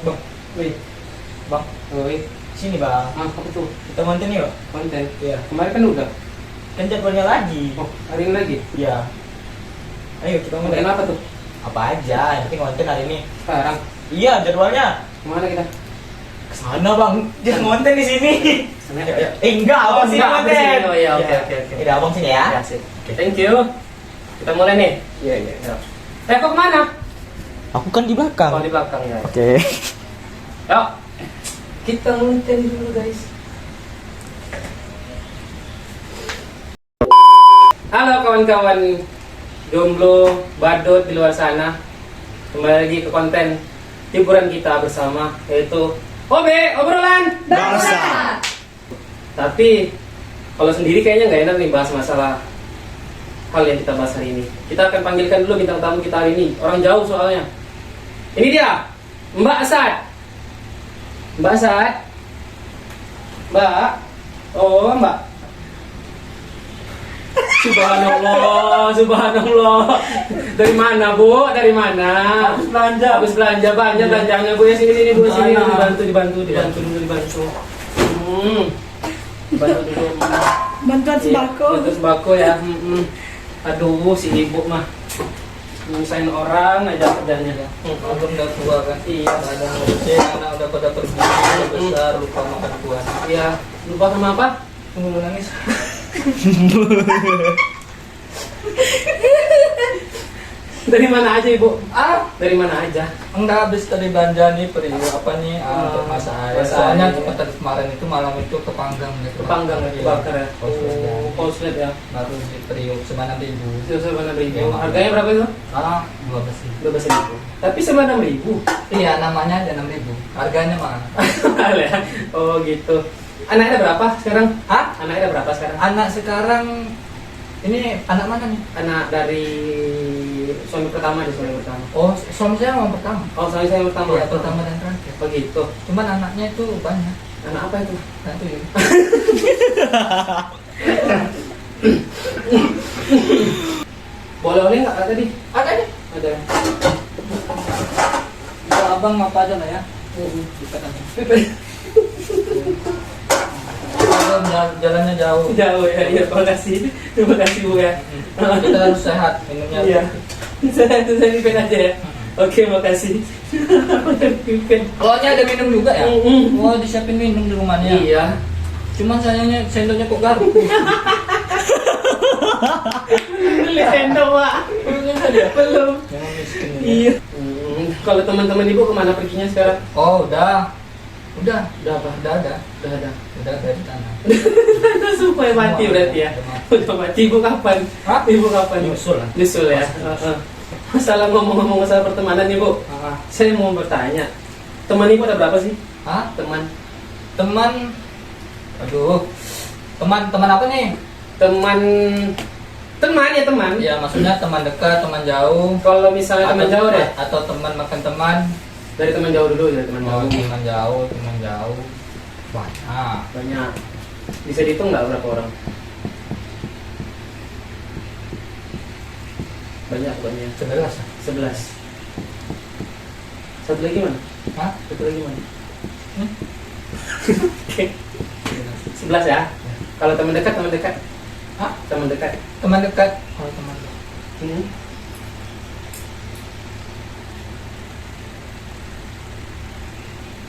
Bang, wih, Bang, wih, sini bang. apa tuh? Kita konten yuk. Konten. Iya. Kemarin kan udah. Kan jadwalnya lagi. Oh, hari ini lagi. Iya. Ayo kita Konten mulai. apa tuh? Apa aja, yang penting konten hari ini. Sekarang. Iya, jadwalnya. Kemana kita? Kesana bang, jangan konten di sini. Sana. Enggak, abang sini enggak, aku di konten. sini. Oh iya, oke, oke, oke. Udah abang sini ya. Ya, sip. Thank you. Kita mulai nih. Iya, iya. Kok kemana? Aku kan di belakang. Oh, di belakang ya. Oke. Yuk. Kita konten dulu, guys. Halo kawan-kawan jomblo, badut di luar sana. Kembali lagi ke konten hiburan kita bersama, yaitu obrolan Bangsa. Tapi kalau sendiri kayaknya nggak enak nih bahas masalah hal yang kita bahas hari ini. Kita akan panggilkan dulu bintang tamu kita hari ini. Orang jauh soalnya. Ini dia, Mbak Asad. Mbak Asad. Mbak. Oh, Mbak. Subhanallah, subhanallah. Dari mana, Bu? Dari mana? Habis belanja. Habis belanja, belanjanya Bu. Ya sini Bu, sini Mana? dibantu dulu. Bantu dulu. Bantuan sembako. Bantuan sembako ya. Aduh, si ibu mah nyusahin orang aja kerjanya. Abang udah tua kan? Iya. Ada ngurusin, anak udah pada pergi, udah besar, lupa makan tuan. Iya. Lupa sama apa? Tunggu lu nangis. Dari mana aja ibu? Ah, Dari mana aja? enggak habis tadi belanja nih periuk apa nih untuk masak air. masak Soalnya air. tadi kemarin itu malam itu kepanggang gitu. Kepanggang ya, kebakar ya. Oh, Konslet ya. baru di periuk 9.000. Itu sama ribu. Iya. Harganya berapa itu? Ah, 12.000. 12.000. Tapi sama 6.000. Iya, namanya aja 6.000. Harganya mah. Ya. Oh gitu. Anaknya berapa sekarang? Ah, Anaknya berapa sekarang? anak sekarang ini anak mana nih? Anak dari suami pertama. Oh, suami saya yang pertama. Oh, suami saya yang pertama. Iya, pertama dan terakhir. Begitu. Cuman anaknya itu banyak. Anak apa itu? Nah, itu ya. Boleh nggak tadi? Ada nih. Ada. Kalau abang apa aja lah ya. Bisa kan. Abang jalannya jauh. Jauh ya. Iya, terima kasih Bu ya. Kita harus sehat minumnya. Iya. Saya pimpin aja ya. Oke, makasih. Pimpin. Oh, ini ada minum juga ya? Mm-mm. Oh, disiapin minum di rumahnya. Iya. Cuman sayangnya sendoknya kok garuk. Beli sendok, Pak. Belum ada ya? Belum. Jangan miskin. Ya. Iya. Kalau teman-teman Ibu kemana perginya sekarang? Oh, udah. Udah Udah ada. Udah dari tanah. Supaya mati berarti ya. Udah mati. Ibu kapan? Hah? Ibu kapan? Nyusul lah. Nyusul ya. Masalah ngomong-ngomong masalah pertemanan Ibu. Ah. Saya mau bertanya. Teman Ibu ada berapa sih? Hah? Teman. Aduh. Teman apa nih? Teman ya teman. Ya, maksudnya teman dekat, teman jauh. Kalau misalnya teman jauh deh. Atau teman makan teman. Dari teman jauh dulu, dari teman Oh, jauh. teman jauh. Banyak. Banyak. Bisa dihitung nggak berapa orang? Banyak. 11. 11. Satu lagi mana? Hah? Satu lagi mana? Hmm? Oke. 11 ya. Kalau teman dekat. Hah? Teman dekat. Teman dekat. Oh, teman dekat. Hmm.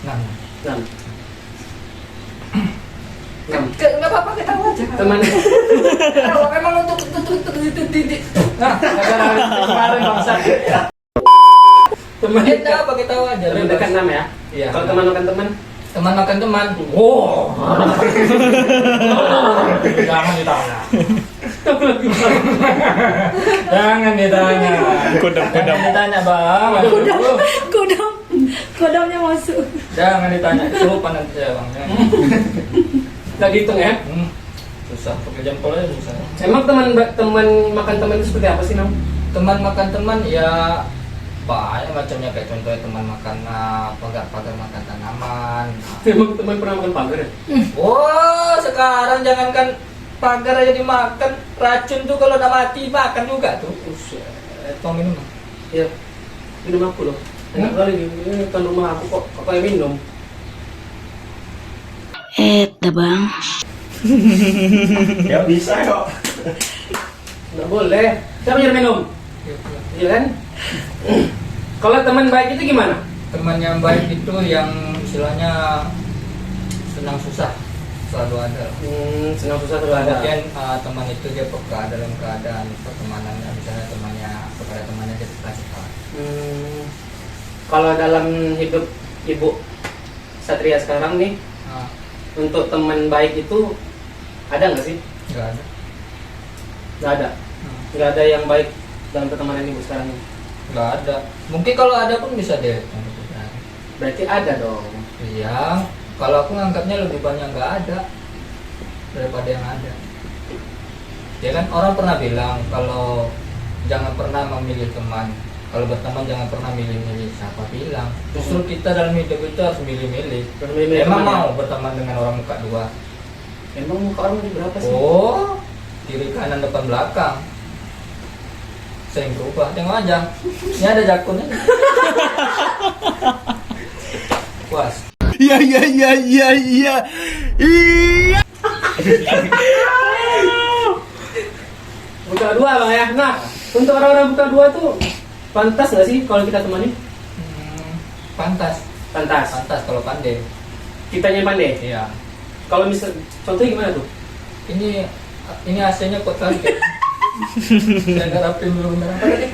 6. 6. Enggak apa-apa, kita aja. Teman. Kalau emang untuk titik. Nah, Kemarin bangsa. Teman kita apa kita aja. Teman dekat 6 ya. Iya. Kalau teman makan teman. Teman makan teman. Oh. Jangan ditanya. Jangan ditanya. Jangan ditanya, Bang. Kodamnya masuk. Jangan ditanya. Lupa nanti ya, Bang. Nggak dihitung ya. Susah, pakai jempol aja susah. Emang teman makan teman itu seperti apa sih, Nam? Teman makan teman ya banyak macamnya, kayak contohnya teman makan pagar makan tanaman. Emang teman pernah makan pagar ya? Oh, sekarang jangankan pagar aja dimakan. Racun tuh kalau udah mati makan juga tuh. Tong minum. Iya. Minum aku loh. Enak kali ini kan rumah aku kok kayak minum. Dah bang. Ya bisa kok. Nggak boleh. Siapa nyuruh minum? Iya kan? Kalau teman baik itu gimana? Teman yang baik itu yang istilahnya senang susah selalu ada. Senang susah selalu ada. Kemudian teman itu dia peka dalam keadaan pertemanannya, misalnya temannya kepada temannya dia kasih tahu. Kalau dalam hidup ibu Satria sekarang nih, untuk teman baik itu ada nggak sih? Nggak ada. Nggak ada. Nggak ada yang baik dalam pertemanan ibu sekarang ini. Nggak ada. Mungkin kalau ada pun bisa deh. Berarti ada dong. Iya. Kalau aku nganggapnya lebih banyak nggak ada daripada yang ada. Ya kan orang pernah bilang kalau jangan pernah memilih teman. Kalau berteman jangan pernah milih-milih. Siapa bilang? Justru kita dalam hidup itu harus milih-milih. Emang mau berteman dengan orang muka dua? Emang muka orang ini berapa sih? Oh, kiri kanan depan belakang. Sering berubah. Tengok aja. Ini ada jakunnya. Puas. Iya. Buka dua bang ya. Nah, untuk orang-orang buka dua tuh pantas nggak sih kalau kita temani? Pantas. Pantas. Pantas kalau pandai. Kitanya pandai. Iya. Kalau misal contohnya gimana tuh? Ini AC-nya kuat kali kan? Saya nggak rapin dulu beneran.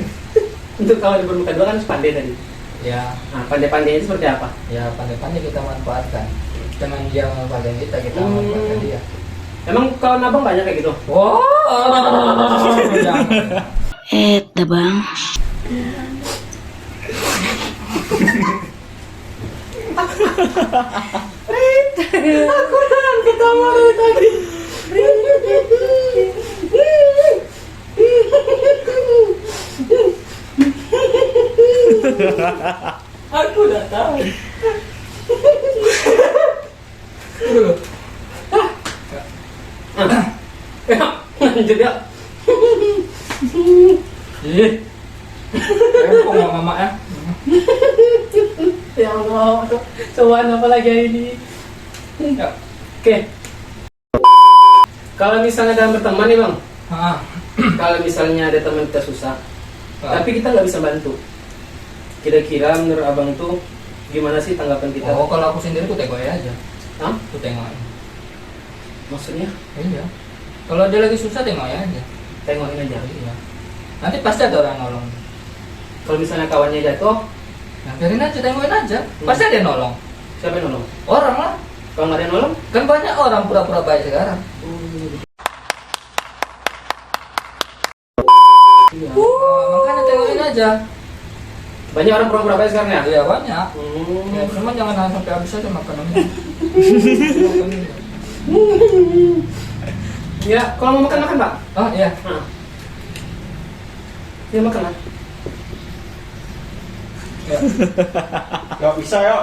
Untuk kalau di bermuka dua kan harus pandai tadi. Ya, Nah, pandai-pandai itu seperti apa? ya pandai-pandai kita manfaatkan. Jangan dia manfaatkan kita manfaatkan dia. Emang kawan abang banyak kayak gitu? Wow, jangan. Dah bang. Aku nahan ketawa dari tadi. Aku udah tahu. Lanjut ya. Ih, rempong ya mama ya. Ya Allah, cobaan apa lagi hari ini? Ya. Oke. Kalau misalnya dalam berteman nih bang, kalau misalnya ada teman kita susah, tapi kita nggak bisa bantu. Kira-kira menurut abang tuh gimana sih tanggapan kita? Oh, kalau aku sendiri aku tengok aja. Hah? Aku tengok. Maksudnya? Iya. Kalau dia lagi susah tengok aja. Tengokin aja. Iya. Nanti pasti ada orang nolong. Kalau misalnya kawannya jatuh, Nah, biarin aja, tengokin aja. Pasti ada yang nolong. siapa yang nolong? Orang lah. Kalau nggak ada yang nolong? Kan banyak orang pura-pura baik sekarang. Iya. Makanya tengokin aja. Banyak orang pura-pura baik sekarang ya? Iya banyak. Ya, Hmm. cuman jangan sampai habis aja makanannya. Ya, kalau mau makan makan pak. Oh iya. Nah. Ya makan lah. Ya. Gak bisa ya.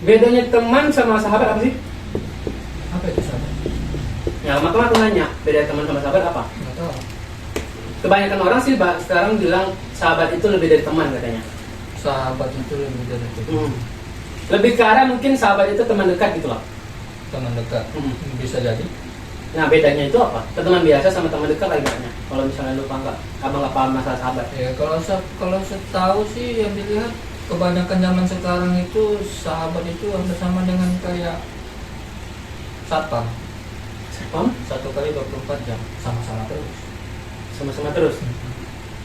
Bedanya teman sama sahabat apa sih? Apa itu sahabat? Ya, makanya aku nanya, beda teman sama sahabat apa? Nggak tahu. Kebanyakan orang sih sekarang bilang sahabat itu lebih dari teman katanya. Sahabat itu lebih dari itu. Lebih ke arah mungkin sahabat itu teman dekat gitu loh. Teman dekat. Hmm. Bisa jadi. Nah bedanya itu apa? Teman biasa sama teman dekat lagi banyak. Kalau misalnya lupa nggak, abang nggak paham masalah sahabat. Ya kalau setahu sih yang dilihat kebanyakan zaman sekarang itu sahabat itu hampir sama dengan kayak satpam. Satpam? 1 kali 24 jam sama-sama terus. Sama-sama terus.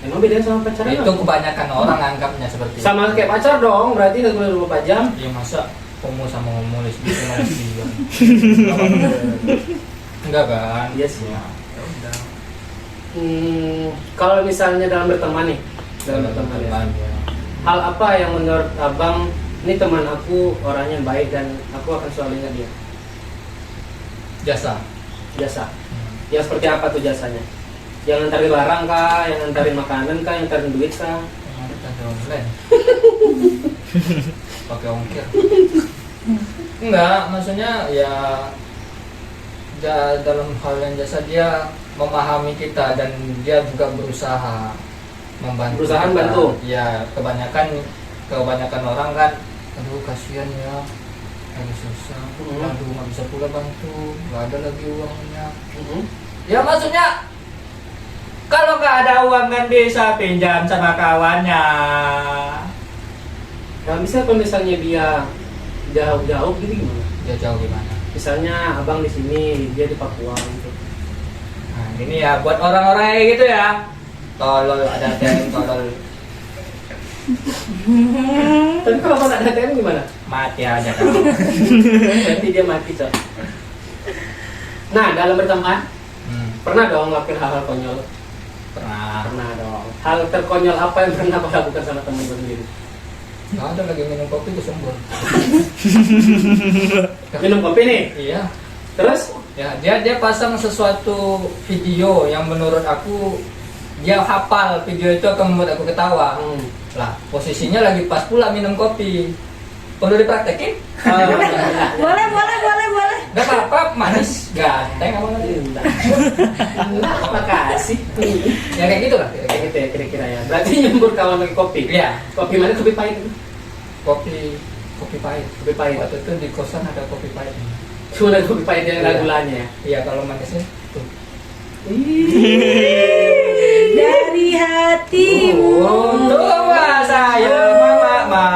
Emang beda sama pacaran? Itu kebanyakan orang anggapnya seperti Sama kayak pacar dong, berarti nggak boleh 24 jam. Ya masa homo sama homo lesbian sama lesbian. Enggak kan? Iya sih. Ya udah. Kalau misalnya dalam berteman nih, dalam berteman ya. ya. Hal apa yang menurut abang, ini teman aku orangnya baik dan aku akan selalu ingat dia? Jasa. Jasa. Yang seperti apa tuh jasanya? Yang ngantarin barang kah, yang ngantarin makanan kah, yang ngantarin duit kah? ada tanda online. Pakai ongkir. Enggak, maksudnya ya dalam hal yang jasa dia memahami kita dan dia juga berusaha membantu. Berusaha kita. membantu? Ya, kebanyakan orang kan, aduh kasihan ya, lagi susah, aduh nggak bisa pula bantu, nggak ada lagi uangnya. Ya maksudnya kalau nggak ada uang kan bisa pinjam sama kawannya. Nah, bisa kalau misalnya dia jauh-jauh gitu gimana? Dia jauh gimana? Misalnya abang di sini, dia di Papua gitu. Nah ini ya buat orang-orang kayak gitu ya. Tolol, ada ATM tolol. Tapi kalau abang ada ATM gimana? Mati aja kamu. Berarti dia mati, Cok. Nah, dalam berteman, pernah dong ngelakuin hal-hal konyol? Pernah. Pernah dong. Hal terkonyol apa yang pernah kau lakukan sama teman kau sendiri? Nggak ada lagi minum kopi kesembur. Minum kopi nih? Iya. Terus? Ya dia pasang sesuatu video yang menurut aku dia hafal video itu akan membuat aku ketawa. Lah posisinya lagi pas pula minum kopi. Perlu dipraktekin? Boleh. Gak apa-apa, manis, ganteng apa lagi? Makasih. Ya kayak gitu lah. Kayak gitu ya kira-kira ya. Berarti nyembur kawan pakai kopi? Iya. Kopi mana? Kopi pahit? Kopi pahit. Kopi pahit. Waktu itu di kosan ada kopi pahit. Cuma ada kopi pahit yang ada Iya. gulanya ya? Iya kalau manisnya tuh. Dari hatimu. Tua saya mama.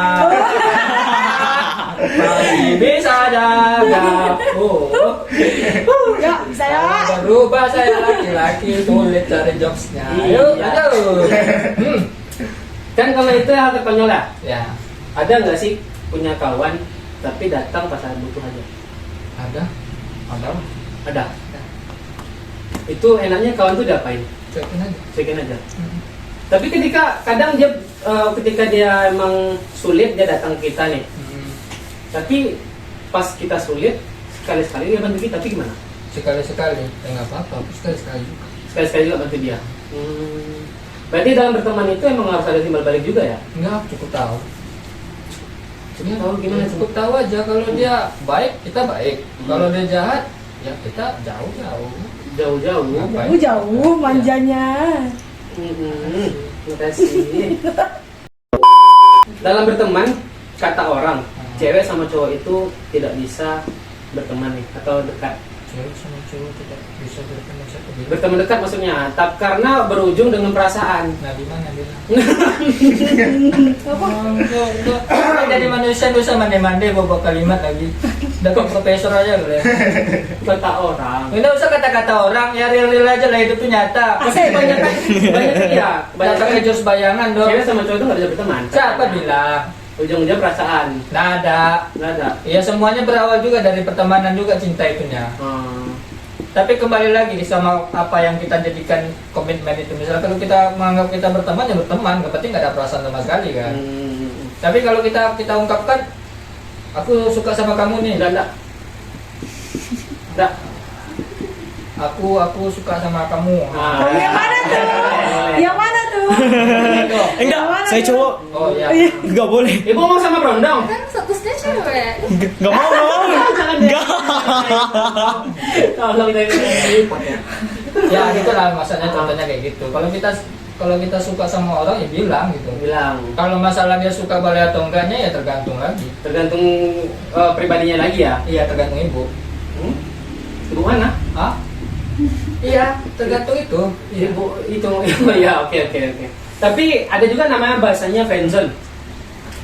Masih bisa jaga. Yuk, bisa ya. Berubah saya laki-laki sulit cari jokesnya. Yuk, Iya. ayo. Kan kalau itu hal terkonyol ya? Ya, Ada nggak sih punya kawan tapi datang pas saat butuh aja? ada. Ada. Itu enaknya kawan tuh diapain? Cekin aja. Cekin aja. Tapi kadang dia ketika dia emang sulit dia datang ke kita nih. Tapi pas kita sulit sekali-sekali dia bantu kita, tapi gimana? Sekali-sekali, ya nggak apa-apa. Sekali-sekali juga. Sekali-sekali juga bantu dia. Berarti dalam berteman itu emang harus ada timbal balik juga ya? Enggak, cukup tahu. Cukup tahu gimana? Cukup tahu aja kalau dia baik, kita baik. Kalau dia jahat, ya kita jauh-jauh. Jauh-jauh. Ngapain? Jauh manjanya. Terima kasih. Dalam berteman, kata orang, cewek sama cowok itu tidak bisa berteman nih atau dekat. Cewek sama cowok tidak bisa berteman satu bilang. Berteman dekat maksudnya, karena berujung dengan perasaan. Nah, di mana bilang? Enggak. Dari manusia bisa mandi-mandi bawa kalimat lagi. Dapat profesor aja boleh. Kata orang. Enggak usah kata-kata orang, ya real-real aja lah, hidup itu nyata. Tapi banyak ya, Banyak pakai jurus bayangan dong. cewek sama cowok itu nggak bisa berteman. Siapa bilang? Ujung-ujungnya perasaan. Nggak ada. Nggak ada. Ya semuanya berawal juga dari pertemanan juga cinta itunya. Tapi kembali lagi sama apa yang kita jadikan komitmen itu. Misalnya kalau kita menganggap kita berteman ya berteman, nggak penting nggak ada perasaan sama sekali kan. Tapi kalau kita ungkapkan, aku suka sama kamu nih. Enggak. Aku suka sama kamu. Yang mana tuh? Yang mana tuh? Enggak, saya cowok. Oh iya. Enggak boleh. Ibu mau sama Brondong? Kan statusnya cewek. Enggak mau. Enggak. Tolong dari Ya gitulah maksudnya contohnya kayak gitu. Kalau kita suka sama orang ya bilang gitu. bilang. Kalau masalah dia suka balai atau enggaknya ya tergantung lagi. Tergantung pribadinya lagi ya. Iya tergantung ibu. Ibu mana? Hah? Iya tergantung itu. Ibu itu. Oh ya, oke. Tapi ada juga namanya bahasanya friendzone.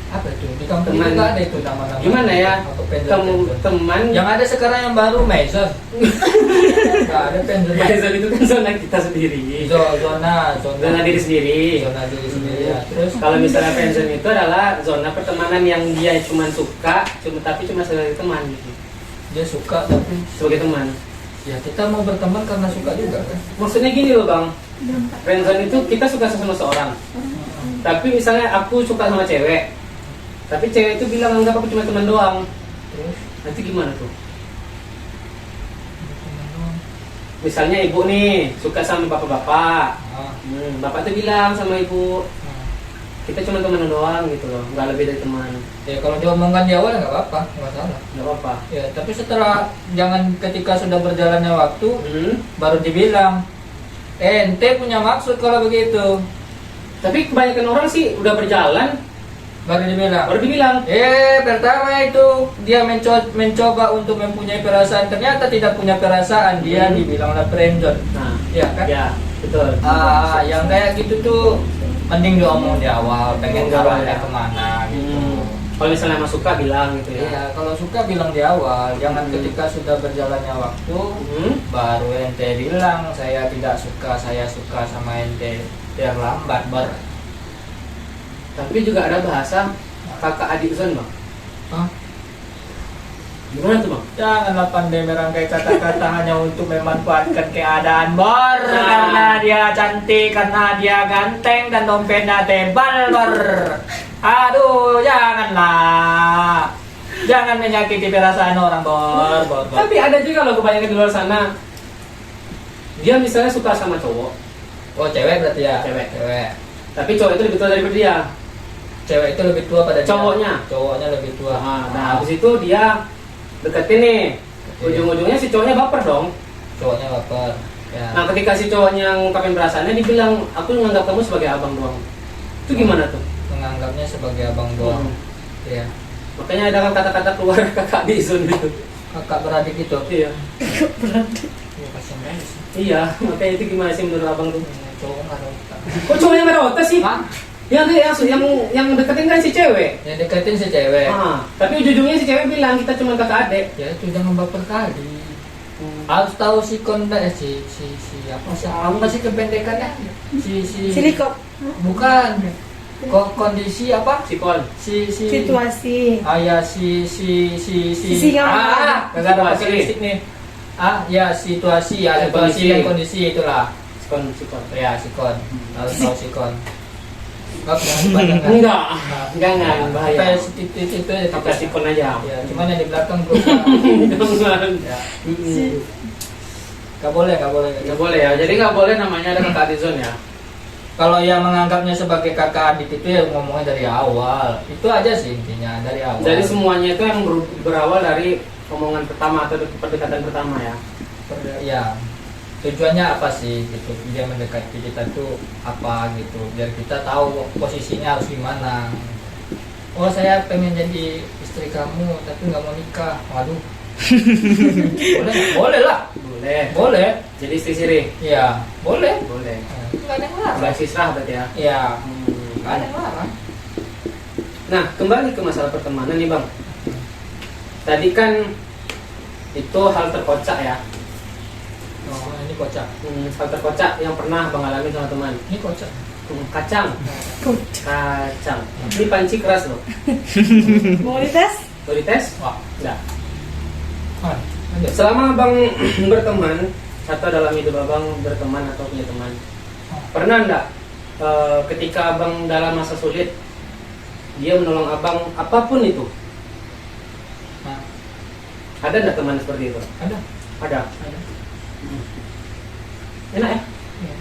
Apa itu? Di kampung Teman. juga ada itu nama-nama. Gimana ya? Apa friendzone? Teman. Yang ada sekarang yang baru Mason. Enggak ada friendzone. Friendzone itu kan zona kita sendiri. Zona diri sendiri. Zona diri sendiri ya. Terus Kalau misalnya friendzone itu adalah zona pertemanan yang dia cuma suka, tapi cuma sebagai teman gitu. dia suka tapi Sebagai teman. ya kita mau berteman karena suka juga kan. Maksudnya gini loh bang, friendzone itu kita suka sama seorang. Tapi misalnya aku suka sama cewek, tapi cewek itu bilang anggap aku cuma teman doang. Terus Nanti gimana tuh? berteman doang. Misalnya ibu nih suka sama bapak-bapak. Ah, Bapak tuh bilang sama ibu, ah. kita cuma teman doang gitu loh, nggak lebih dari teman. Ya kalau diomongkan di awal nggak apa-apa, nggak salah. Nggak apa-apa. Ya tapi setelah jangan ketika sudah berjalannya waktu Hmm. baru dibilang, ente punya maksud kalau begitu. Tapi kebanyakan orang sih udah berjalan Baru dibilang. Pertama itu dia mencoba untuk mempunyai perasaan, ternyata tidak punya perasaan, dia dibilanglah friendzone. Nah, Ya kan? ya betul. Yang kayak gitu tuh mending diomong di awal, pengen Di awal, arahnya ya. kemana gitu. Kalau misalnya emang suka bilang gitu ya. Iya, kalau suka bilang di awal, jangan ketika sudah berjalannya waktu baru ente bilang saya tidak suka, saya suka sama ente, biar lambat Tapi juga ada bahasa kakak adik zon bang. Hah? Gimana tuh bang? Janganlah pandai merangkai kata-kata hanya untuk memanfaatkan keadaan karena dia cantik, karena dia ganteng dan dompetnya tebal Aduh, janganlah. Jangan menyakiti perasaan orang bor. Tapi ada juga loh kebanyakan di luar sana. Dia misalnya suka sama cowok, Oh, cewek berarti ya? Cewek. Tapi tapi cowok itu lebih tua daripada dia. cewek itu lebih tua pada dia. Cowoknya. Cowoknya lebih tua. Nah, habis itu dia deketin nih. Ujung-ujungnya si cowoknya baper dong. Cowoknya baper. Ya. Nah, ketika si cowoknya ngungkapin perasaannya, dibilang, aku menganggap kamu sebagai abang doang. Itu gimana tuh? Menganggapnya sebagai abang doang. Ya. Makanya ada kan kata-kata keluar kakak di zone gitu. Kakak beradik itu. Iya. Ya, kasihan banget sih. Iya, makanya itu gimana sih menurut abang tuh? Cowok nggak ada otak. Kok cowok yang nggak ada otak sih? Hah? Yang deketin kan si cewek. Yang deketin si cewek. Tapi ujung-ujungnya si cewek bilang kita cuma kakak adik. Ya itu jangan baper kali. Harus tahu si konda apa sih kependekannya? Si Silikop. bukan. Kondisi apa? Sikon. Si Situasi. ya Sisi yang mana? kagak ada Situasi. karakteristik nih. Ya situasi ya, situasi Kondisi. dan kondisi itulah. Sikon. Ya sikon. Harus tahu sikon. Enggak pernah dibacakan. Enggak. Jangan bahaya. Itu Pakai sikon aja. Ya, cuman yang di belakang bro. Jangan. Ya. Mm-mm. Gak boleh. Nggak boleh ya. Jadi nggak boleh namanya ada kakak adik zone ya. Kalau yang menganggapnya sebagai kakak adik itu ya ngomongnya dari awal. Itu aja sih intinya dari awal. Jadi semuanya itu yang berawal dari omongan pertama atau pendekatan pertama ya. Ya. Tujuannya apa sih gitu, dia mendekati kita tuh apa gitu, biar kita tahu posisinya harus gimana. Oh saya pengen jadi istri kamu tapi nggak mau nikah. Waduh. boleh lah, boleh. Jadi istri siri. Iya boleh. Boleh. Nggak ada yang larang. Udah sisrah berarti ya. Iya nggak ada yang larang. Nah, kembali ke masalah pertemanan nih bang. Tadi kan itu hal terkocak ya. Oh ini kocak. Hal terkocak yang pernah bang alami sama teman. Ini kocak. Kacang. Kacang. Ini panci keras loh. Mau dites? Mau dites? Wah. Enggak. Lanjut. Selama abang berteman atau dalam hidup abang berteman atau punya teman, pernah enggak ketika abang dalam masa sulit dia menolong abang apapun itu? Nah, Ada enggak teman seperti itu? ada. Ada. Enak ya? Iya.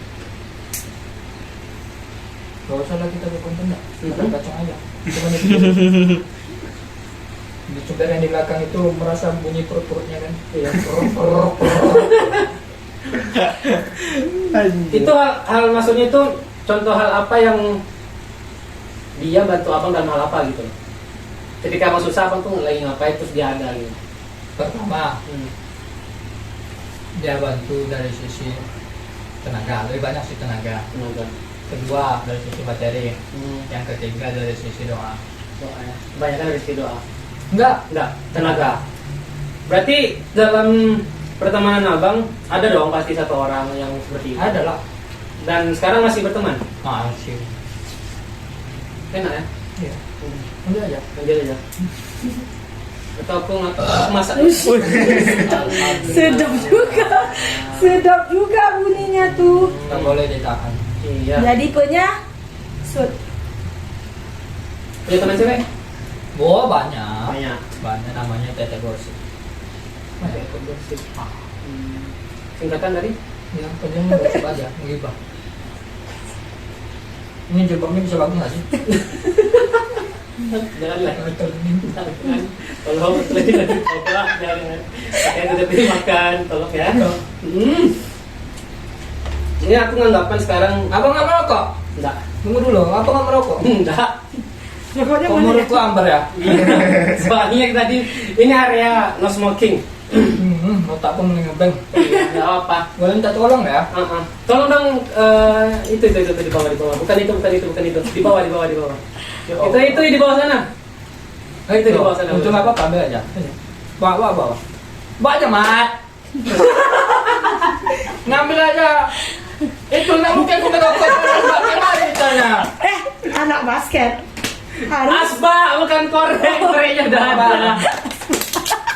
Gak usah lah kita berkonten dah. Kita kacang aja. Cuma itu. Di sumber yang di belakang itu merasa bunyi perut-perutnya kan. Iya. Perut. Itu hal maksudnya itu contoh hal apa yang dia bantu abang dalam hal apa gitu? Ketika abang susah abang tuh lagi ngapain terus dia ada gitu. Pertama, dia bantu dari sisi tenaga, lebih banyak sih tenaga. Tenaga. Kedua dari sisi materi. Hmm. Yang ketiga dari sisi doa. Doa ya. Kebanyakan dari sisi doa. Enggak. Tenaga. Berarti dalam pertemanan abang ada dong pasti satu orang yang seperti itu. Ada lah. Dan sekarang masih berteman. Masih. Enak ya? Iya. Udah aja. Lanjut aja. Atau aku masak. Sedap juga bunyinya tuh. Nggak boleh ditahan. Iya. Jadi punya sud. Punya teman cewek? Oh banyak. Banyak. Namanya Tete Gosip. Gosip. Singkatan dari? Ya, penting gosip aja, ngibah. Ini jilbabnya bisa bagus nggak sih? Janganlah. Jangan. Tolong lagi tolong jangan. Saya tidak dimakan, tolong ya. Ini aku nganggapkan sekarang Abang nggak merokok? enggak. Tunggu dulu, abang nggak merokok? Enggak. Rokoknya mana? Umurku amber ya? Soalnya tadi ini area no smoking. Otak pun ngebeng. Enggak apa. Boleh minta tolong ya? Tolong dong itu di bawah bukan itu di bawah itu di bawah sana. Itu di bawah sana. Untuk apa? Ambil aja. Bawa. Bawa aja, Mat. Ngambil aja. Itu nggak mungkin aku merokok. Bagaimana ditanya? Anak basket. Harus Asba bukan korenya udah ada.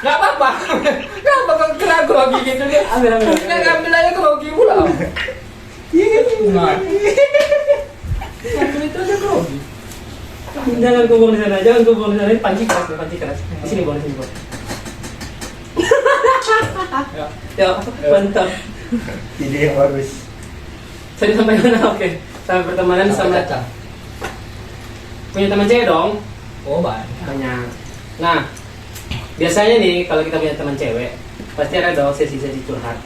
Nggak apa-apa. Nggak apa kau kena grogi gitu dia. Ambil. Kita ngambil aja grogi pula. Nah. Ngambil itu aja grogi. Jangan kubur di sana, ini panci keras. Di sini boleh sini boleh. Ya, mantap. Ide yang bagus. Tadi sampai mana? Oke, sampai pertemanan sama kacang. punya teman cewek dong. Oh, banyak. Banyak. Nah, biasanya nih kalau kita punya teman cewek, pasti ada dong sesi-sesi curhat.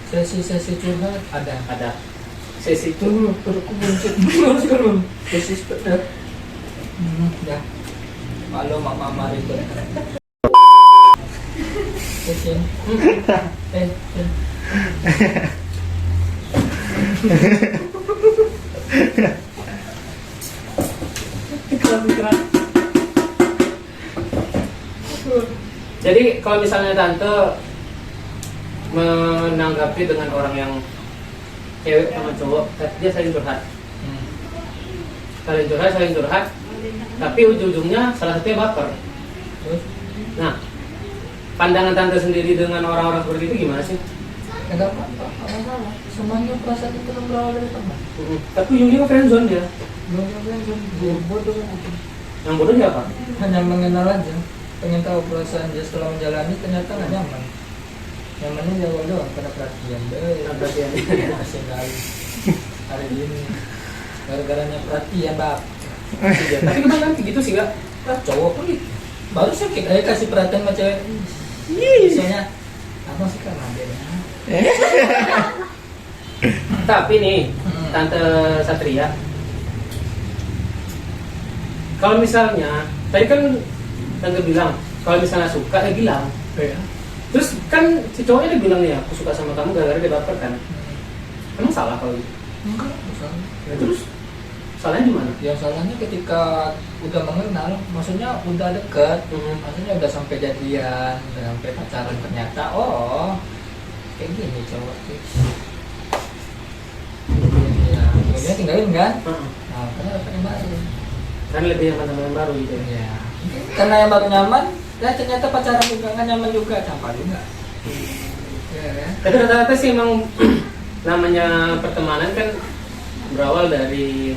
Sesi curhat Ada sesi Tunggu, perutku buncit. Sesi sepeda. Ya. Malu mama ribet. Sesi. Jadi kalau misalnya tante menanggapi dengan orang yang cewek sama cowok, dia saling curhat, saling curhat, tapi ujung-ujungnya salah satunya baper. Terus Nah, pandangan tante sendiri dengan orang-orang seperti itu gimana sih? enggak apa-apa, masalah. Semuanya perasaan itu berawal dari teman. Tapi ujungnya friendzone dia. Belum bodoh gitu. Yang bodoh siapa? Hanya mengenal aja, pengen tahu perasaan dia setelah menjalani ternyata nggak nyaman. Nyamannya di awal doang karena perhatian deh. Perhatian. Masih kali hari ini gara-garanya perhatian bab. Tapi kebanyakan kayak gitu sih gak? Cowok pun gitu. Baru sakit aja kasih perhatian sama cewek. Biasanya apa sih kan adanya? Tapi nih, Tante Satria, kalau misalnya tadi kan Tante bilang kalau misalnya suka ya bilang. Ya. Terus kan si cowoknya dia bilang nih, aku suka sama kamu gara-gara dia baper kan? Emang salah kalau gitu? Enggak, salah. Nah, terus salahnya di mana? Yang salahnya ketika udah mengenal, maksudnya udah deket, maksudnya udah sampai jadian, udah sampai pacaran ternyata, oh kayak gini cowok sih. Ya, kemudian tinggalin kan? Nah, karena dapat yang baru. Kan lebih nyaman sama yang baru gitu ya. Ya, karena yang baru nyaman, ya ternyata pacaran juga nggak nyaman juga, campak juga. Ya, kan? Tapi rata-rata sih emang namanya pertemanan kan berawal dari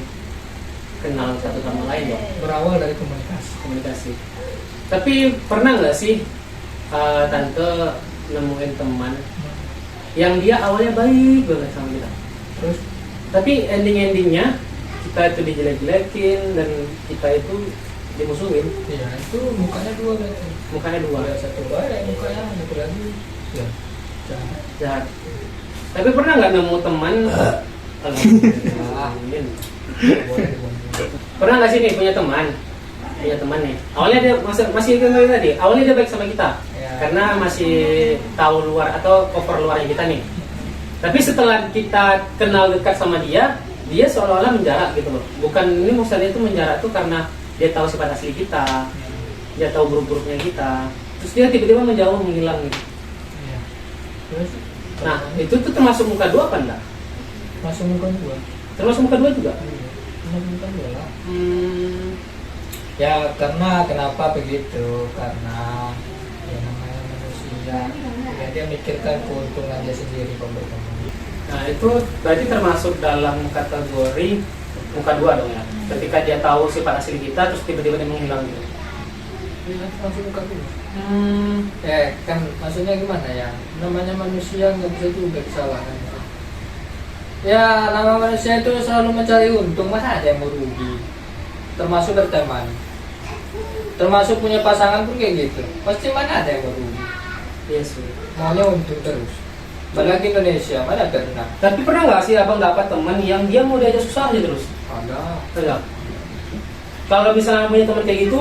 kenal satu sama lain ya, Berawal dari komunikasi. Tapi pernah nggak sih tante nemuin teman yang dia awalnya baik banget sama kita, Terus tapi endingnya kita itu dijelek-jelekin dan kita itu dimusuhin, ya itu mukanya dua berarti. mukanya dua. Ada satu baik mukanya, satu lagi ya jahat. Jahat. Tapi pernah nggak nemu teman? Alhamdulillah. Boleh. Pernah nggak sih nih punya teman nih, awalnya dia masih kenal tadi, awalnya dia baik sama kita Ya. karena masih tahu luar atau cover luarnya kita nih. Tapi setelah kita kenal dekat sama dia seolah-olah menjarak gitu loh. Bukan ini maksudnya itu menjarak tuh karena dia tahu sifat asli kita, dia tahu buruk-buruknya kita, terus dia tiba-tiba menjauh, menghilang gitu. Ya. Terus Nah itu tuh termasuk muka dua apa enggak? masuk muka dua. Termasuk muka dua juga? Masuk muka dua lah. Hmm, Ya karena kenapa begitu? Karena ya namanya manusia, ya dia mikirkan keuntungan dia sendiri kalau berteman. nah itu berarti termasuk dalam kategori muka dua dong ya. Ketika dia tahu sifat asli kita terus tiba-tiba dia menghilang gitu. Ya, masuk muka dua. Kan maksudnya gimana ya? Namanya manusia nggak bisa juga disalahkan. Ya, nama manusia itu selalu mencari untung, mana ada yang merugi. Termasuk berteman. Termasuk punya pasangan pun kayak gitu. Pasti mana ada yang merugi. Iya sih. Maunya untung terus. Apalagi Indonesia, mana pernah. Tapi pernah nggak sih abang dapat teman yang dia mau diajak susah aja terus? Ada. Ada. Kalau misalnya punya teman kayak gitu,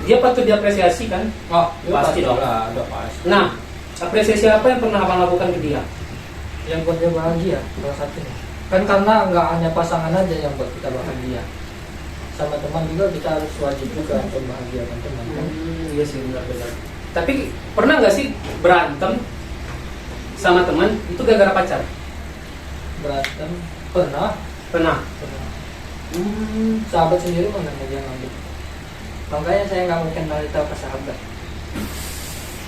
dia patut diapresiasi kan? Oh, Pasti dong. Ada pasti. Nah, apresiasi apa yang pernah abang lakukan ke dia? Yang buat dia bahagia, salah satunya. Kan karena nggak hanya pasangan aja yang buat kita bahagia. Sama teman juga kita harus wajib juga untuk bahagiakan teman. Kan? Iya sih benar-benar. Tapi pernah nggak sih berantem sama teman itu gara-gara pacar? Berantem pernah. Pernah. Sahabat sendiri mana yang ngambil. Makanya saya nggak mungkin tahu ke sahabat.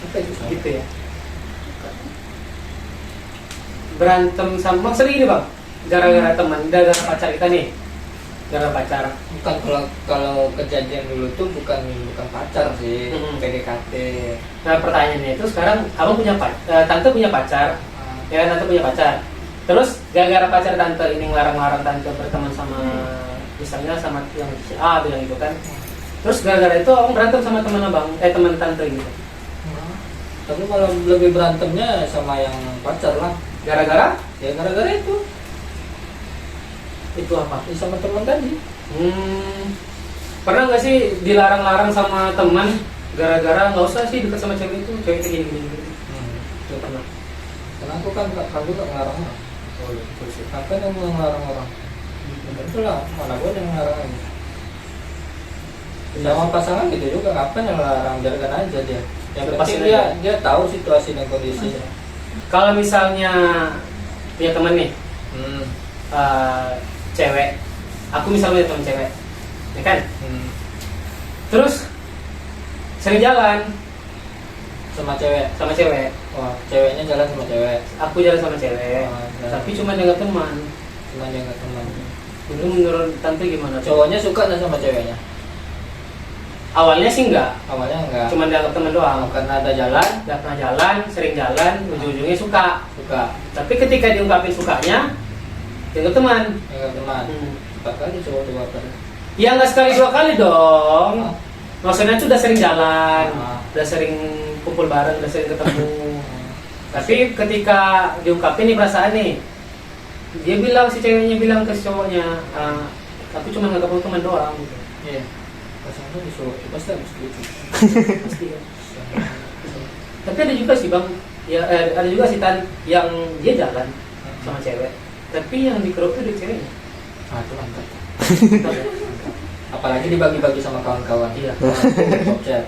Apa itu sahabat? Gitu ya. Berantem sama sering ini bang, gara-gara teman, gara-gara pacar kita nih, gara-gara pacar. Bukan kalau kejadian dulu tuh bukan pacar sih, PDKT. Nah pertanyaannya itu sekarang abang punya tante punya pacar, ya kan, tante punya pacar. Terus gara-gara pacar tante ini ngelarang-larang tante berteman sama misalnya sama yang si A bilang gitu kan. Terus gara-gara itu abang berantem sama teman abang, teman tante gitu. Tapi malah lebih berantemnya sama yang pacar lah. Gara-gara? Ya gara-gara itu. Itu apa? Ya, sama teman tadi. Pernah nggak sih dilarang-larang sama teman gara-gara nggak usah sih dekat sama cewek itu gini. Nggak pernah. Karena aku kan aku tak ngelarang orang. Oh iya, betul sih. Aku kan yang ngelarang orang. Itulah mana gue yang ngelarang ini. Sama pasangan gitu juga, ngapain yang ngelarang, biarkan aja dia. Yang Lepasin penting aja. dia tahu situasi dan kondisinya. Kalau misalnya punya teman nih, cewek, aku misalnya punya teman cewek, ya kan? Terus sering jalan Sama cewek. Wah, ceweknya jalan sama cewek. aku jalan sama cewek, jalan. tapi cuma jaga teman. Cuma dia nggak teman. Itu menurut tante gimana? Cowoknya suka nggak sama ceweknya? Awalnya sih enggak, Awalnya enggak. cuma dianggap teman doang. Karena ada jalan, Udah pernah jalan, sering jalan, ujung-ujungnya suka. suka. Tapi ketika diungkapin sukanya, dianggap teman. Enggak teman. Empat kali cowok dua kali. Ya nggak sekali dua kali dong. Maksudnya tuh udah sering jalan, Ah. udah sering kumpul bareng, udah sering ketemu. Tapi ketika diungkapin nih perasaan nih, dia bilang, si ceweknya bilang ke si cowoknya, aku cuma nganggap kamu teman doang gitu. Iya. Pasangan disuruh, pasti harus gitu. Pasti kan. Tapi ada juga sih bang, ya ada juga sih Tan yang dia jalan sama cewek, tapi yang di keruk tuh dia ceweknya. Ah, itu mantap. Apalagi dibagi-bagi sama kawan-kawan. Iya. Top chat.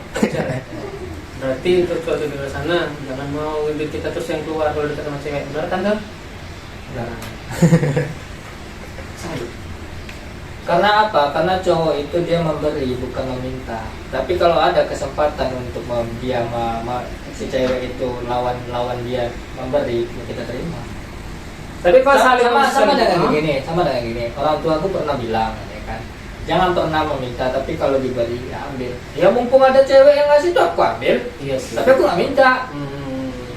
Berarti untuk suatu di luar sana jangan mau duit kita terus yang keluar kalau dekat sama cewek. Benar kan Tan? Nah. Karena apa? Karena cowok itu dia memberi bukan meminta. Tapi kalau ada kesempatan untuk si cewek itu lawan dia memberi, ya kita terima. Tapi kalau saling Sama dengan gini. Orang tua aku pernah bilang, ya kan, jangan pernah meminta, tapi kalau diberi ya ambil. Ya mumpung ada cewek yang ngasih tuh aku ambil. Iya sih. Tapi aku nggak minta.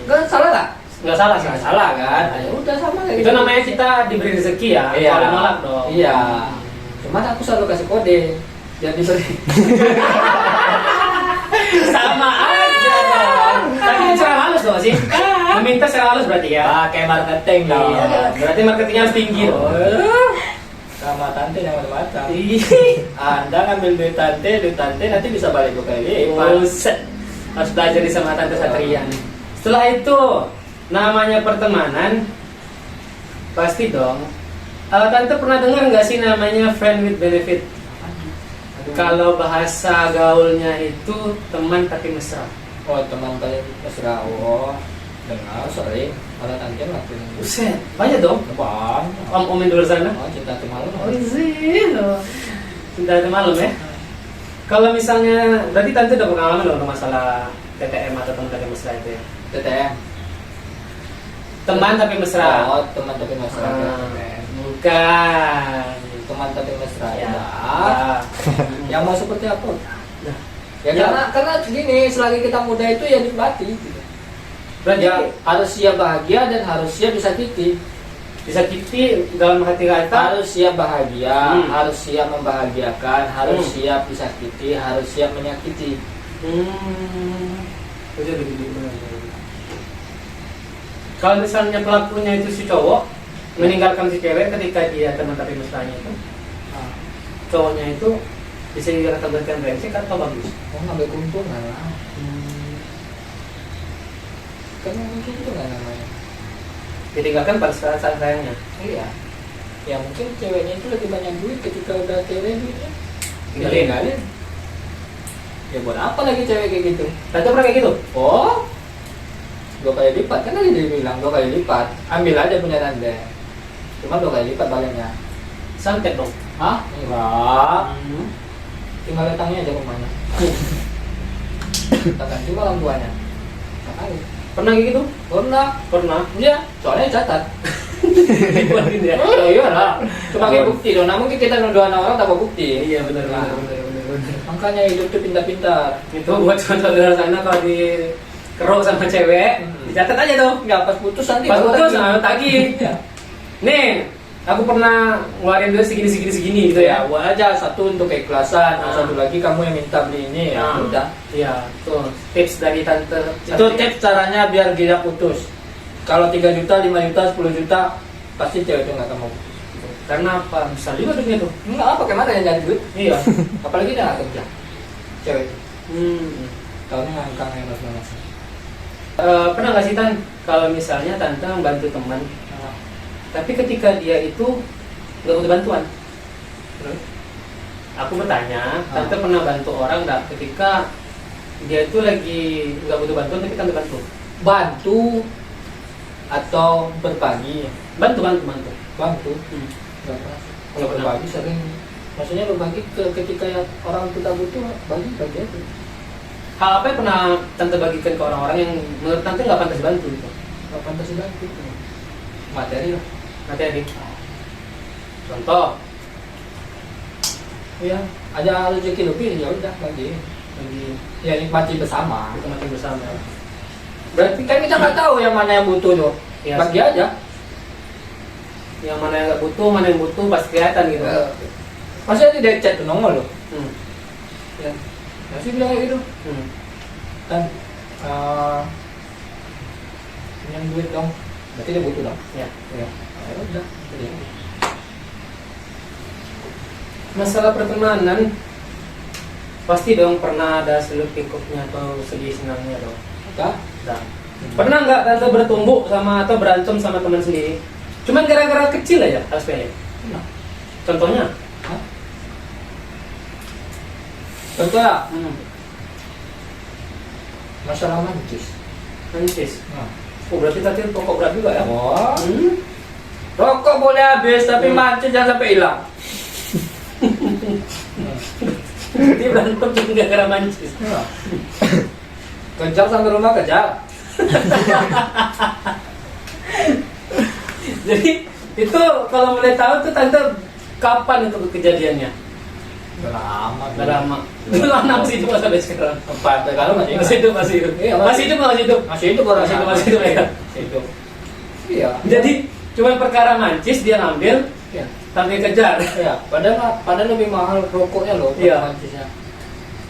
Kan salah nggak? Nggak salah sih. Nggak salah kan? Ya udah sama kayak Itu gitu. namanya kita diberi rezeki ya. Iya. Kalau nolak dong. Iya. Cuman aku selalu kasih kode biar diberi. Sama aja dong. Tapi itu secara halus dong sih. Meminta secara halus berarti ya. Pakai marketing dong. Iya. Berarti marketingnya harus tinggi dong. Sama tante yang macam-macam. Ih, Anda ngambil duit tante nanti bisa balik ke kali lipat. buset. Harus belajar di sama Tante Satria nih. Setelah itu namanya pertemanan pasti dong. Tante pernah dengar nggak sih namanya friend with benefit? Kalau bahasa gaulnya itu teman tapi mesra. Oh, teman kalian mesra. Oh, dengar sering. Kalau tante lakuin. Buset, banyak dong. Bang. Om-om di luar sana. Oh, cinta tuh malu. Oh iya, sudah ada malam ya. Kalau misalnya, berarti tante udah pengalaman dong untuk masalah TTM atau teman tapi mesra itu ya? TTM. Teman tapi mesra. Oh, teman tapi mesra. Bukan. Teman tapi mesra. Ya. Ya. Yang mau seperti apa? Nah. Ya, Ya. karena gini, selagi kita muda itu ya nikmati gitu. Berarti Ya harus siap bahagia dan harus siap disakiti. disakiti dalam hati kata. Harus siap bahagia, Hmm. harus siap membahagiakan, harus Hmm. siap disakiti, harus siap menyakiti. Itu lebih gimana? Kalau misalnya pelakunya itu si cowok meninggalkan si cewek ketika dia teman tapi mesranya itu, Nah, cowoknya itu bisa dikategorikan brengsek atau bagus? mau ngambil keuntungan lah. Kan ngambil keuntungan namanya. Ditinggalkan pada saat sayangnya. Iya. Ya mungkin ceweknya itu lebih banyak duit ketika udah cewek duitnya. Tinggalin. Ya buat apa lagi cewek kayak gitu? Tante pernah kayak gitu? Oh, 2 kali lipat kan tadi dia bilang 2 kali lipat. Ambil aja punya tante. Cuma 2 kali lipat baliknya. Santet dong. Hah? Enggak. Tinggal datangnya aja rumahnya. Datang cuma orang tuanya. Sekali. Pernah kayak gitu? Pernah. Pernah. Iya. Soalnya catat. Dibuatin ya. Oh iya lah. Cuma kayak bukti dong. Namun kita nuduh anak orang tanpa bukti. Iya benar Nah. benar. Makanya hidup tuh pintar-pintar. Itu buat contoh di luar sana kalau di kerok sama cewek, dicatat aja tuh. Enggak pas putus nanti. Pas baru putus tagih. tagih. Iya. Nih, aku pernah ngeluarin duit segini gitu ya. Ya, buat aja satu untuk keikhlasan, Nah. satu lagi kamu yang minta beli ini ya Nah. udah. Iya, tuh tips dari tante. Itu tips caranya biar tidak putus. Kalau 3 juta, 5 juta, 10 juta pasti cewek itu nggak akan mau putus. Karena apa? Besar juga duitnya tuh. Enggak apa gimana yang nyari duit? Iya. Apalagi dia nggak kerja. Cewek itu. Tahunya ngangkang yang mas. Pernah nggak sih Tan, kalau misalnya tante membantu teman, tapi ketika dia itu nggak butuh bantuan? Aku bertanya, tante pernah bantu orang nggak ketika dia itu lagi nggak butuh bantuan tapi tante bantu? Bantu atau berbagi? Bantu. Bantu. Nggak pernah. Kalau Nggak pernah. berbagi sering. Maksudnya berbagi ketika yang orang kita butuh bagi aja. Hal apa yang pernah tante bagikan ke orang-orang yang menurut tante nggak pantas bantu gitu? Nggak pantas dibantu. Materi lah. Materi. Contoh, Iya, ada rezeki lebih ya udah bagi. lagi Ya nikmati bersama. kita mati bersama. Berarti kan kita nggak tahu yang mana yang butuh tuh. Iya. Bagi aja. Yang mana yang nggak butuh, mana yang butuh pasti kelihatan gitu. Maksudnya tidak chat tuh nongol loh. Hmm. Ya. Masih bilang kayak gitu. Hmm. Dan pinjam duit dong. Berarti dia butuh dong. Ya. Ya. Ya udah. Jadi, Masalah pertemanan pasti dong pernah ada seluk pikuknya atau sedih senangnya dong. Apa? Nah, pernah nggak tante bertumbuk sama atau berantem sama teman sendiri? Cuman gara-gara kecil aja hal sepele. Nah. Contohnya? Hah? Contohnya masalah mancis. Mancis. Nah. Oh berarti tadi pokok berat juga ya? Wah. Hmm. Rokok boleh habis tapi mancis jangan sampai hilang. Dia berantem cuma gara-gara mancis. Nah. Kejar sampai rumah kejar. Jadi itu kalau boleh tahu tuh tante kapan itu kejadiannya? Udah lama. Gak lama. Itu lama masih hidup sampai sekarang. Empat kalau masih Masih hidup, masih hidup. Iya, Masih hidup, masih hidup. Masih hidup orang Masih hidup, masih hidup ya. Masih hidup. Iya. Jadi cuma perkara mancis dia ngambil Iya. sampai kejar. Iya. Padahal lebih mahal rokoknya loh. Iya. Mancisnya.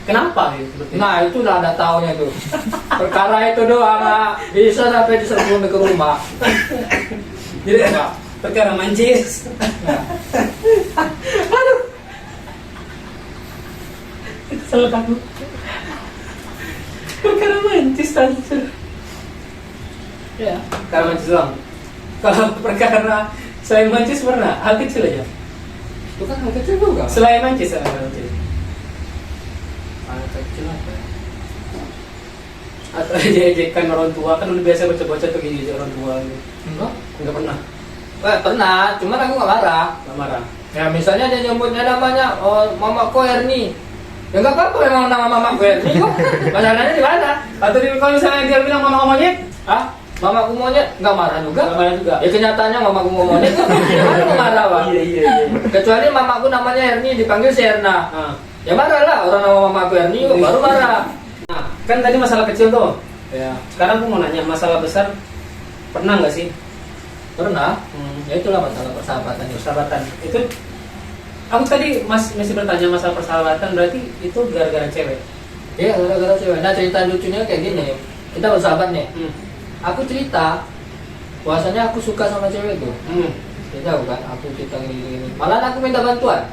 Kenapa gitu? Seperti itu? Nah itu udah ada taunya tuh. Perkara itu doang nggak bisa sampai diserbu ke rumah. Jadi perkara mancis. Nah, Aduh. Kesel aku. Perkara mancis tante. ya. Perkara mancis doang. Kalau perkara selain mancis pernah hal kecil aja. Itu kan hal kecil juga. Selain mancis, hal kecil. Hal kecil apa ya? Atau ejek-ejekan orang tua kan udah biasa bocah-bocah tuh gini orang tua gitu. Enggak. Enggak pernah. Pernah, cuman aku nggak marah. Enggak marah. Ya misalnya dia nyebutnya namanya mamaku Erni. Ya nggak apa-apa memang nama mamaku Erni kok. Masalahnya di mana? Atau kalau misalnya dia bilang mama monyet, Ah, mamaku monyet nggak marah juga. enggak marah juga. Ya kenyataannya mamaku monyet kok. Gimana mau marah, Pak? Iya. Kecuali mamaku namanya Erni dipanggil si Erna. Nah, Ya marah lah, orang nama mamaku Erni kok baru marah. nah, kan tadi masalah kecil tuh. Ya, Sekarang aku mau nanya masalah besar. Pernah nggak sih? pernah. Ya itulah masalah persahabatan itu. Persahabatan itu, aku tadi masih bertanya masalah persahabatan, berarti itu gara-gara cewek. Iya, gara-gara cewek. Nah, cerita lucunya kayak gini. Kita bersahabat nih. Aku cerita bahwasanya aku suka sama cewek tuh. Dia tahu kan, aku cerita gini. Malah aku minta bantuan.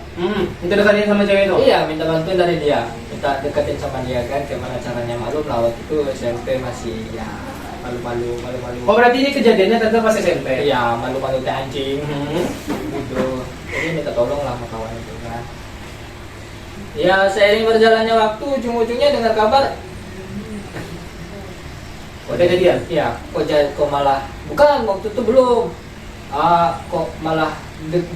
Itu deketin sama cewek itu. Iya, minta bantuan dari dia. Minta deketin sama dia kan, gimana caranya. Malu lah waktu itu SMP masih ya malu-malu. Oh, berarti ini kejadiannya tante pas SMP. Iya, malu-malu kayak anjing. Gitu. Jadi minta tolong lah sama kawan itu kan. Ya, seiring berjalannya waktu, ujung-ujungnya dengar kabar Udah jadian? iya, kok malah bukan waktu itu belum. Kok malah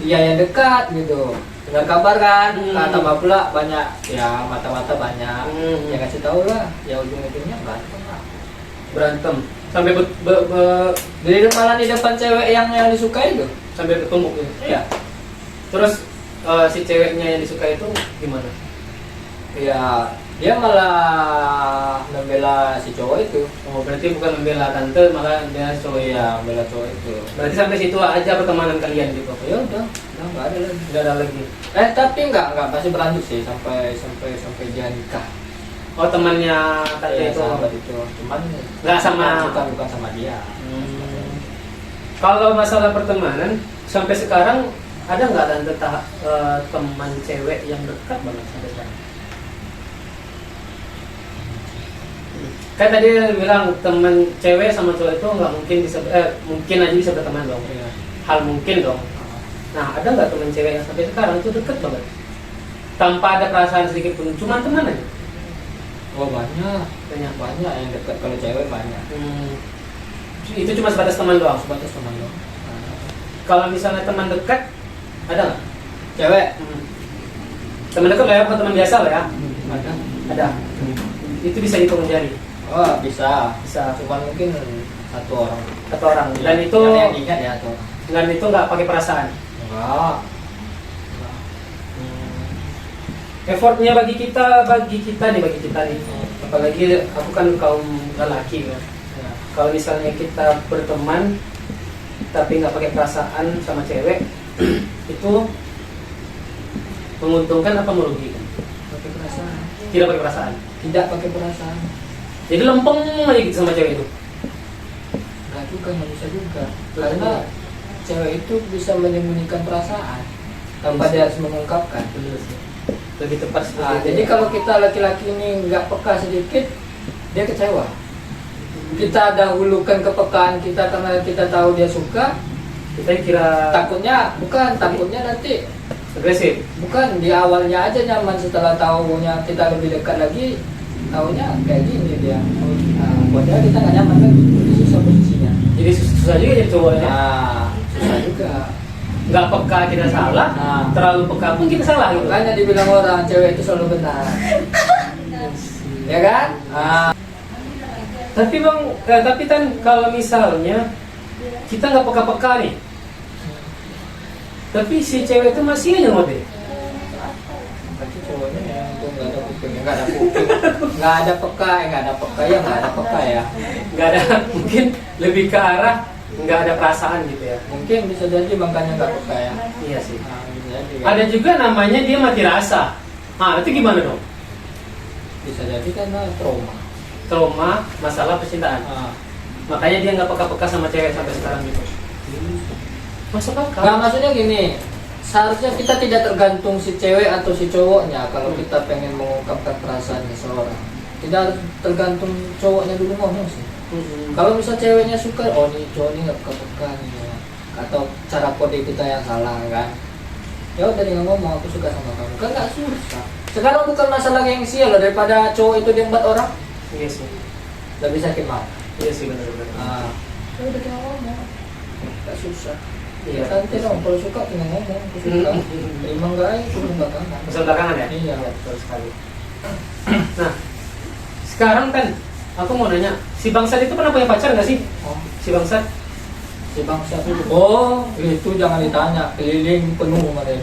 dia yang dekat gitu. Dengar kabar kan, tambah pula banyak ya mata-mata banyak. Ya kasih tahu lah, ya ujung-ujungnya berantem lah. Berantem sampai Jadi malah di depan cewek yang disukai itu. sampai bertumbuk gitu. Iya. Terus si ceweknya yang disuka itu gimana? Ya, dia malah membela si cowok itu. Oh, berarti bukan membela tante, malah dia cowok ya. Iya, membela cowok itu. Berarti sampai situ aja pertemanan kalian gitu. Ya udah nggak ada lagi. Tidak ada lagi. Tapi nggak masih berlanjut sih sampai dia nikah. Oh, temannya tante Iya, itu. sahabat itu. Cuman Nggak sama. bukan sama dia. Kalau masalah pertemanan sampai sekarang ada nggak tante teman cewek yang dekat banget sampai sekarang? Kan tadi bilang teman cewek sama cowok itu nggak mungkin bisa mungkin aja bisa berteman dong. Iya. Hal mungkin dong. Nah, ada nggak teman cewek yang sampai sekarang itu deket banget tanpa ada perasaan sedikit pun, cuma teman aja? Oh banyak yang dekat kalau cewek banyak. Itu cuma sebatas teman doang. Sebatas teman doang. Kalau misalnya teman dekat ada nggak? Cewek Teman dekat lah ya, bukan teman biasa lah ya. ada. Ada. Itu bisa dihitung jari. Oh bisa. Bisa. Cuman mungkin satu orang. Satu orang. Dan itu yang ingat ya tuh. dan itu nggak pakai perasaan. Enggak. Effortnya bagi kita nih. Apalagi aku kan kaum lelaki kan. Nah, kalau misalnya kita berteman tapi nggak pakai perasaan sama cewek, itu menguntungkan apa merugikan? Pakai perasaan. Tidak pakai perasaan. Tidak pakai perasaan. Jadi lempeng aja gitu sama cewek itu. Enggak juga, nggak bisa juga. Karena cewek itu bisa menyembunyikan perasaan tanpa dia harus mengungkapkan. Lebih tepat seperti itu. Jadi kalau kita laki-laki ini nggak peka sedikit, dia kecewa. Kita dahulukan kepekaan kita karena kita tahu dia suka. kita kira Takutnya nanti agresif. bukan di awalnya aja nyaman, setelah tahunya kita lebih dekat lagi, tahunya kayak gini dia. Padahal kita nggak nyaman lagi, jadi susah posisinya. Jadi susah juga jadi cowoknya. Susah juga. Nggak peka kita salah, terlalu peka pun kita salah gitu. Makanya dibilang orang cewek itu selalu benar. Ya kan? Tapi bang, tapi kan kalau misalnya kita nggak peka-peka nih, tapi si cewek itu masih aja ngode. Tapi cowoknya yang itu nggak ada kuping, nggak ada kuping, nggak ada peka ya. Nggak ada, mungkin lebih ke arah nggak ada perasaan gitu ya. Mungkin bisa jadi makanya nggak peka ya. Iya sih. Bisa jadi. Ada juga namanya dia mati rasa. Itu gimana dong? Bisa jadi karena Trauma, masalah percintaan. Makanya dia nggak peka-peka sama cewek sampai sekarang gitu. Masuk akal. Nggak, maksudnya gini, seharusnya kita tidak tergantung si cewek atau si cowoknya kalau kita pengen mengungkapkan perasaan seseorang. Tidak harus tergantung cowoknya dulu ngomong sih. Kalau misal ceweknya suka, oh nih cowok ini nggak peka-peka nih, ya. Atau cara kode kita yang salah kan. Ya udah dia ngomong, aku suka sama kamu, kan nggak susah. Sekarang bukan masalah gengsi ya loh, daripada cowok itu diembat orang. Iya sih. Lebih sakit mata. Iya sih benar-benar. Ya udah dia ngomong, nggak susah. Iya. Nanti dong, kalau suka tinggal ngomong, aku suka. Emang enggak itu belakangan. Pesan belakangan ya? Iya. Betul sekali. Nah, sekarang kan aku mau nanya, si Bangsat itu pernah punya pacar nggak sih? Oh, Si Bangsat? si bangsa itu. Oh, itu jangan ditanya, keliling penuh kemarin.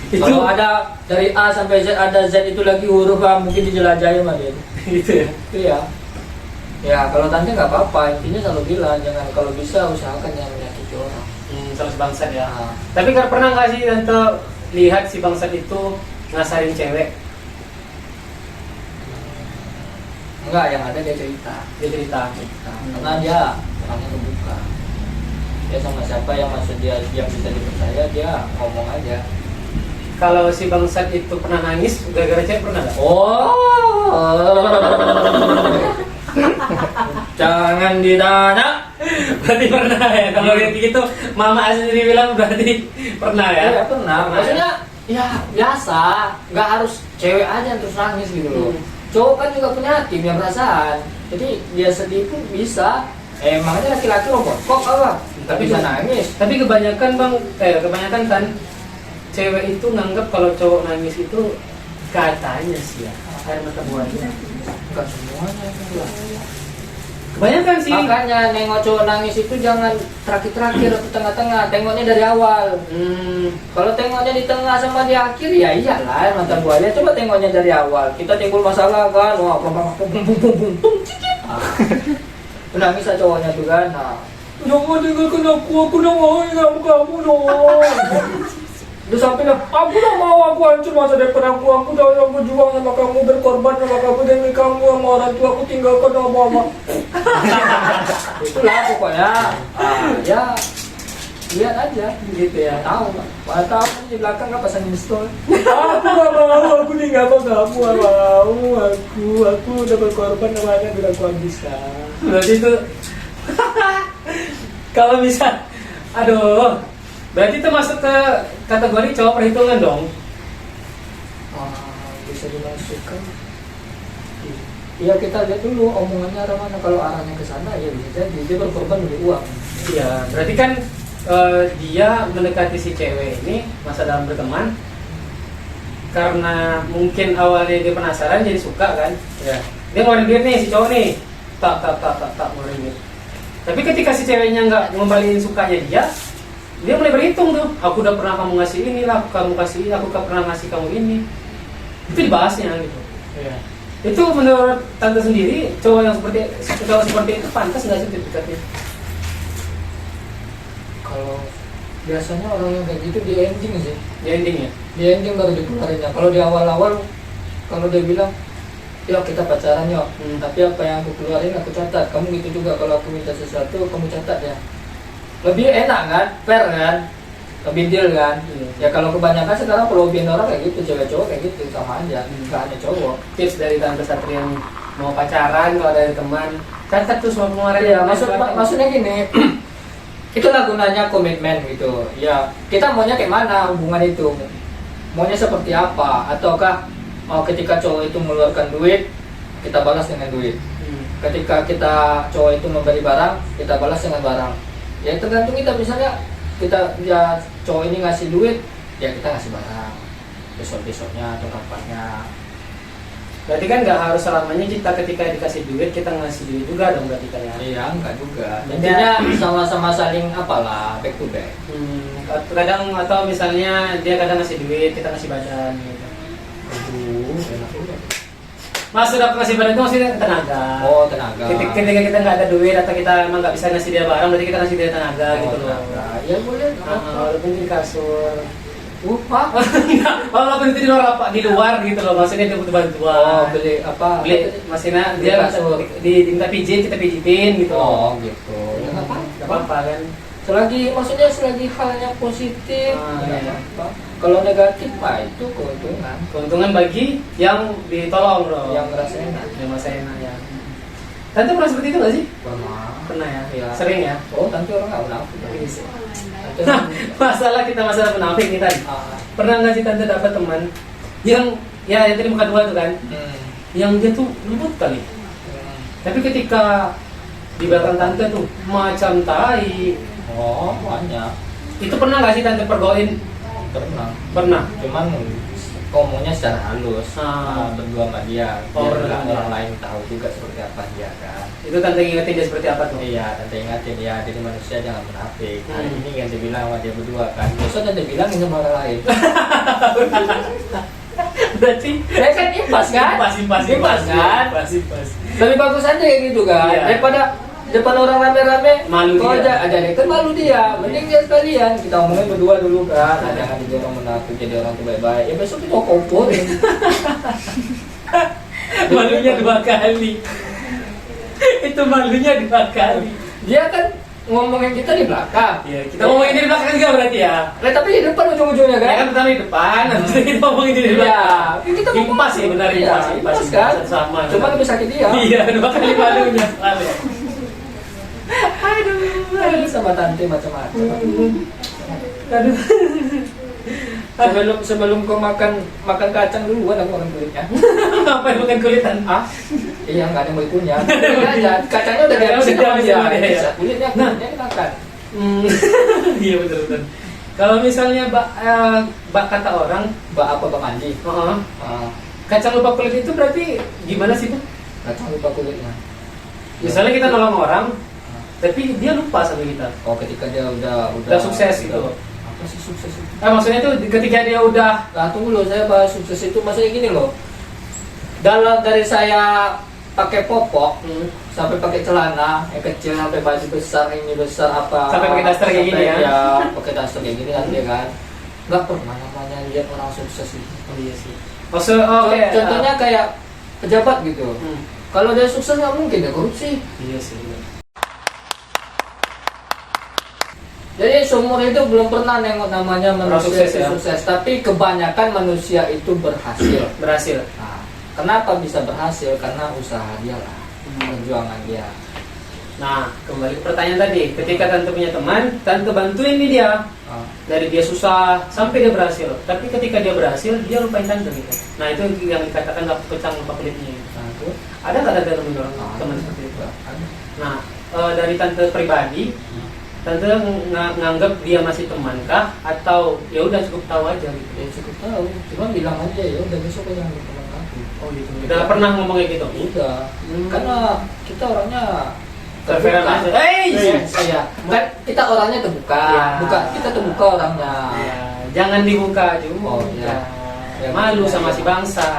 Itu Kalau ada dari A sampai Z, ada Z itu lagi huruf mungkin dijelajahi sama dia. gitu ya. Iya. Ya kalau tante nggak apa-apa, intinya selalu bilang jangan, kalau bisa usahakan jangan menyakiti orang. sama si bangsat ya. Ah. Tapi kan pernah nggak sih tante lihat si bangsat itu ngasarin cewek? Enggak, yang ada dia cerita. Dia cerita. Karena dia orangnya terbuka. Dia sama siapa yang maksud dia yang bisa dipercaya, dia ngomong aja. Kalau si bangsat itu pernah nangis gara-gara cewek pernah nggak? Oh, jangan ditanya. Berarti pernah ya. Kalau kayak gitu, mama sendiri bilang berarti pernah ya. Ya pernah. Maksudnya ya biasa, nggak harus cewek aja yang terus nangis gitu loh. Cowok kan juga punya hati, punya perasaan. Jadi dia sedih pun bisa. Makanya laki-laki robot kok apa? Tapi bisa nangis. Tapi kebanyakan bang, kebanyakan kan cewek itu nganggap kalau cowok nangis itu katanya sih ya air mata buahnya. Bukan semuanya enggak. Kebanyakan sih. Makanya nengok cowok nangis itu jangan terakhir-terakhir atau tengah-tengah, tengoknya dari awal. Kalau tengoknya di tengah sama di akhir ya iyalah air mata buahnya. Coba tengoknya dari awal. Kita timbul masalah kan, wah nangis aja cowoknya tuh kan. Nah, jangan tinggalkan aku udah mau sama kamu dong. Udah sampai lah, aku udah mau, aku hancur masa depan aku udah berjuang sama kamu, berkorban sama kamu demi kamu sama orang tua aku tinggalkan sama mama. Itulah pokoknya, ya lihat aja gitu ya, tahu lah. Tahu di belakang nggak pasang pistol. Aku nggak mau, aku tinggalkan kamu, nggak mau, aku udah berkorban namanya bilang aku bisa. Berarti itu kalau bisa, aduh, berarti itu masuk ke kategori cowok perhitungan dong. Bisa dimasukkan. Ya kita lihat dulu omongannya arah mana. Kalau arahnya ke sana ya bisa jadi dia berkorban demi uang. Iya, berarti kan dia mendekati si cewek ini masa dalam berteman karena mungkin awalnya dia penasaran jadi suka kan. Ya. Dia ngeluarin duit nih si cowok nih, tak ngeluarin duit. Tapi ketika si ceweknya nggak ngembaliin sukanya dia mulai berhitung tuh. Aku udah pernah kamu ngasih ini lah, kamu kasih ini, aku pernah ngasih kamu ini. Itu dibahasnya gitu. Iya. Itu menurut tante sendiri cowok seperti itu pantas nggak sih dekatnya? Kalau biasanya orang yang kayak gitu di ending sih. Di ending ya. Di ending baru dikeluarinnya. Kalau di awal-awal kalau dia bilang ya kita pacaran yuk, tapi apa yang aku keluarin aku catat. Kamu gitu juga kalau aku minta sesuatu kamu catat ya. Lebih enak kan, fair kan, lebih deal kan. Ya kalau kebanyakan sekarang pelobian orang kayak gitu, cewek cowok kayak gitu sama aja, nggak hanya cowok. Tips dari tante Satria yang mau pacaran kalau dari teman, catat tuh semua pengeluaran. Ya maksudnya gini, itulah gunanya komitmen gitu. Ya kita maunya kayak mana hubungan itu, maunya seperti apa, ataukah ketika cowok itu mengeluarkan duit, kita balas dengan duit. Ketika cowok itu memberi barang, kita balas dengan barang. Ya tergantung kita, misalnya kita ya cowok ini ngasih duit, ya kita ngasih barang besoknya atau kapannya. Berarti kan nggak harus selamanya kita ketika dikasih duit kita ngasih duit juga dong berarti kan ya? Iya enggak juga. Intinya sama-sama saling apalah, back to back. Kadang atau misalnya dia kadang ngasih duit kita ngasih badan gitu. Enak juga. Mas sudah ngasih badan itu maksudnya tenaga. Oh tenaga. Ketika kita nggak ada duit atau kita emang nggak bisa ngasih dia barang, berarti kita ngasih dia tenaga gitu loh. Ya boleh. Walaupun di kasur. Pak. Walaupun itu di luar gitu loh, maksudnya dia butuh bantuan. Oh beli apa? Beli, maksudnya Beli dia kasur. diminta pijit kita pijitin gitu. Oh gitu. Ya nggak apa-apa kan. Selagi halnya positif, ya iya. apa. Kalau negatif mah itu keuntungan. Keuntungan bagi yang ditolong bro. Yang ngerasa enak. Yang merasa enak ya. Tante pernah seperti itu nggak sih? Pernah ya. Iya. Sering ya. Oh tante orang nggak munafik. Nah, masalah munafik nih tadi. Pernah nggak sih tante dapat teman yang ya yang tadi muka dua tuh kan, yang dia tuh lembut kali. Tapi ketika di belakang tante tuh macam tai. Oh banyak. Itu pernah nggak sih tante pergoin? Pernah. Cuman ngomongnya secara halus. Berdua sama dia. Oh, Biar berdua. orang lain tahu juga seperti apa dia kan. Itu tante ingetin dia seperti apa tuh? Iya, tante ingatin ya, jadi manusia jangan munafik. Hari Hmm. ini yang dibilang sama dia berdua kan, besok tante bilang sama orang lain. Berarti Ya kan impas kan? impas Impas kan? impas. Lebih bagus aja kayak gitu kan, Iya. daripada depan orang rame-rame Malu kau dia. aja deh kan malu dia. Mending dia sekalian kita omongin berdua dulu kan. Nah, jangan jadi orang munafik, jadi orang tuh baik-baik. Ya besok kita komporin. Malunya 2 kali. Itu malunya 2 kali. Dia kan ngomongin kita di belakang. Iya, kita ngomongin di belakang juga berarti ya. Nah, tapi di depan ujung-ujungnya kan. Ya kan pertama di depan, habis itu kita ngomongin di Iya, belakang. kita Impas ya benar Iya, impas kan. sama. Cuma lebih sakit dia. Iya, 2 kali malunya soalnya. Aduh, sama tante macam-macam. Aduh. Sebelum kau makan kacang duluan aku makan kulitnya. Apa yang makan kulitan? Ah? Iya, nggak ada yang mau ikunya. Kacangnya udah dihabisin Udah sama dihabisin dia. sama dia, ya. Kulitnya dimakan. Iya betul. Kalau misalnya bak kata orang, Mbak apa Mbak mandi? uh-uh, Ah, kacang lupa kulit itu berarti gimana sih, Bang? kacang lupa kulitnya. Misalnya kita nolong orang, tapi dia lupa sama kita. Oh, ketika dia udah Sukses gitu. Apa sih sukses itu? Maksudnya itu ketika dia udah Nah, tunggu loh, saya bahas sukses itu maksudnya gini loh. Dari saya pakai popok sampai pakai celana yang kecil sampai baju besar ini besar apa Sampai pakai daster kayak gini ya? Ya pakai daster kayak gini nanti kan nggak pernah namanya lihat orang sukses itu. Oh iya sih. Oke. Contohnya kayak pejabat gitu. Kalau dia sukses nggak mungkin dia korupsi. Iya sih. Jadi seumur hidup belum pernah nengok namanya manusia sukses, itu ya? sukses, tapi kebanyakan manusia itu berhasil. Berhasil. Nah, kenapa bisa berhasil? Karena usaha dia lah, perjuangan dia. Nah, kembali ke pertanyaan tadi. Ketika tante punya teman, tante bantuin nih dia. Ah, Dari dia susah sampai dia berhasil. Tapi ketika dia berhasil, dia lupain tante gitu. Nah, itu yang dikatakan nggak kecang lupa kulitnya. nah itu Ada nggak ada orang teman seperti itu? ada. Nah, dari tante pribadi, tante nganggap dia masih teman kah? Atau ya udah cukup tahu aja gitu? Ya cukup tahu, cuma bilang aja ya udah besok aja ambil teman aku. Oh gitu. Udah pernah ngomong kayak gitu? Udah, karena kita orangnya Terveran aja. Saya kan kita orangnya terbuka, Ya. kita terbuka orangnya. Ya, jangan dibuka juga. Oh, iya. Ya, Malu ya, sama ya. si bangsa.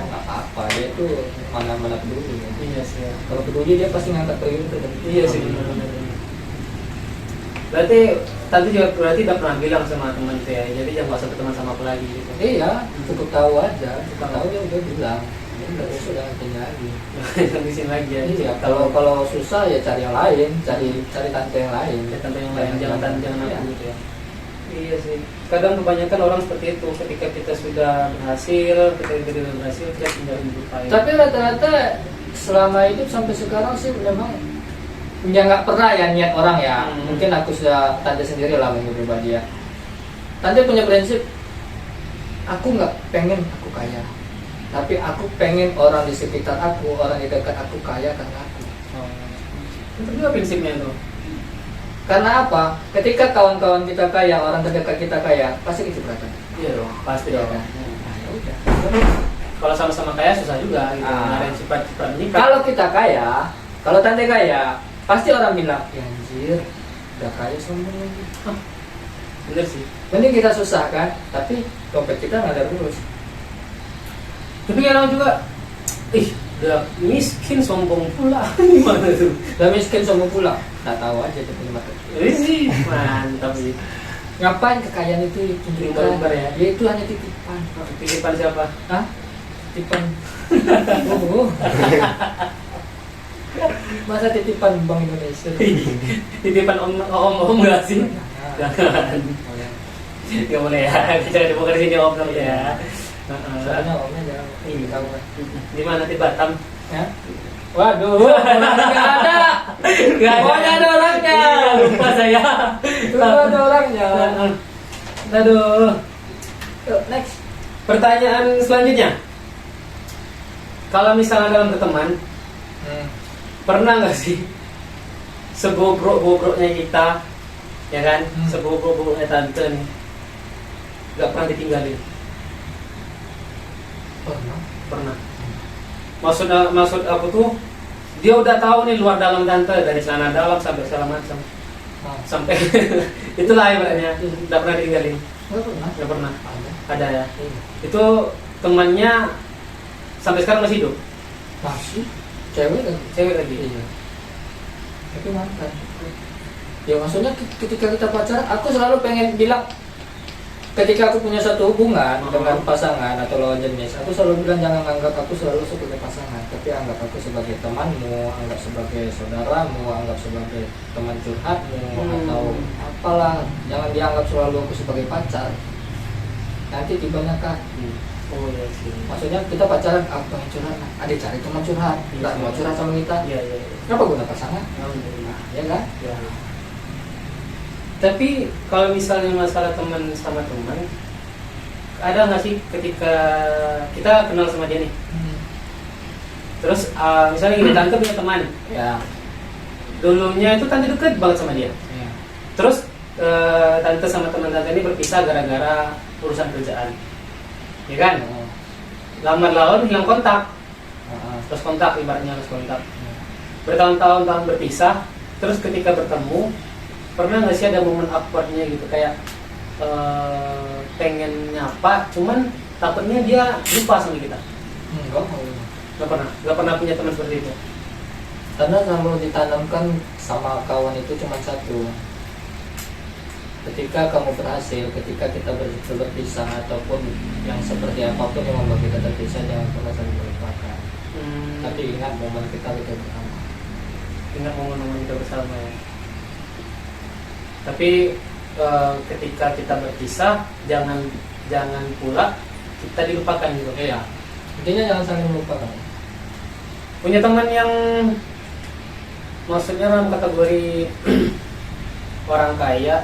Nggak apa-apa, dia itu mana-mana peduli. Iya sih. Ya. Kalau peduli dia pasti ngangkat peduli itu. Iya sih benar-benar. Berarti tante juga berarti udah pernah bilang sama teman tuh ya, jadi jangan usah berteman sama aku lagi gitu. Iya, cukup tahu aja. Kita tahu dia udah bilang. Ya udah besok jangan tanya lagi. Jangan di sini lagi ya. Iya, kalau susah ya cari yang lain, cari tante yang lain. Ya, tante yang lain jangan jangan Iya. aku gitu ya. Iya sih. Kadang kebanyakan orang seperti itu ketika kita sudah berhasil, ketika kita sudah berhasil kita tinggalin berupaya. Tapi rata-rata selama hidup sampai sekarang sih memang ya nggak pernah ya niat orang ya. Mungkin aku sudah tante sendiri lah menurut pribadi ya. Tante punya prinsip, aku nggak pengen aku kaya, tapi aku pengen orang di sekitar aku, orang di dekat aku kaya karena aku. Itu juga prinsipnya tuh. Karena apa? Ketika kawan-kawan kita kaya, orang terdekat kita kaya, pasti kecipratan. Iya dong, pasti Iya dong. kan? Nah, ya udah. Kalau sama-sama kaya susah juga gitu. Ah. Ada yang cepat nikah. Kalau kita kaya, kalau tante kaya, pasti orang bilang, ya anjir, udah kaya sombong lagi. bener sih. Mending kita susah kan, tapi dompet kita nggak ada urus. Tapi kadang juga, udah miskin sombong pula. Gimana tuh? Udah miskin sombong pulang, nggak tahu aja dia punya mata. Ini sih mantap sih. Ngapain kekayaan itu ditunjukkan? Lumbar-lumbar ya? Ya itu hanya titipan. Titipan siapa? Hah? Titipan. Oh. Masa titipan Bank Indonesia? Titipan om nggak sih? Jangan. Nggak boleh ya. Kita dibuka di sini om ya. Soalnya omnya jarang. Iya. Tahu kan? Di mana di Batam? Ya? Waduh, orangnya nggak ada. Pokoknya ada orangnya. Iya, lupa saya. Itu ada orangnya. Aduh. Yuk, next. Pertanyaan selanjutnya. Kalau misalnya dalam berteman, pernah nggak sih sebobrok-bobroknya kita, ya kan? Sebobrok-bobroknya tante nih, nggak pernah ditinggalin? Pernah. Maksud aku tuh, dia udah tahu nih luar dalam tante, dari celana dalam sampai segala macam, sampai itulah ibaratnya, nggak pernah ditinggalin. Nggak pernah. Ada ya. Itu temannya sampai sekarang masih hidup. Masih? Cewek kan? Cewek lagi. Iya. tapi mantan. Ya maksudnya ketika kita pacaran, aku selalu pengen bilang, ketika aku punya satu hubungan dengan pasangan atau lawan jenis, aku selalu bilang jangan anggap aku selalu sebagai pasangan, tapi anggap aku sebagai temanmu, anggap sebagai saudaramu, anggap sebagai teman curhatmu, atau apalah. Jangan dianggap selalu aku sebagai pacar. Nanti dibanyakan. Oh iya sih. Maksudnya kita pacaran, aku pengen curhat, ada cari teman curhat, nggak mau curhat sama kita. Iya iya. Iya. Kenapa guna pasangan? Alhamdulillah. Ya kan? Ya. Tapi kalau misalnya masalah teman sama teman, ada nggak sih ketika kita kenal sama dia nih, terus misalnya gini, tante punya teman, Ya. dulunya itu tante deket banget sama dia, Ya. terus tante sama teman tante ini berpisah gara-gara urusan kerjaan, ya kan? Lambat laun hilang kontak, terus kontak ibaratnya harus kontak, bertahun-tahun berpisah, terus ketika bertemu, pernah nggak sih ada momen awkwardnya gitu, kayak pengen nyapa, cuman takutnya dia lupa sama kita? Nggak pernah punya teman seperti itu. Karena kalau ditanamkan sama kawan itu cuma satu. Ketika kamu berhasil, ketika kita berpisah ataupun yang seperti apapun yang membuat kita terpisah, jangan pernah saling melupakan. Tapi ingat momen kita bersama. Ingat momen-momen kita bersama ya. Tapi ketika kita berpisah, jangan pula kita dilupakan gitu. Iya. Intinya jangan saling melupakan. Punya teman yang maksudnya dalam kategori orang kaya,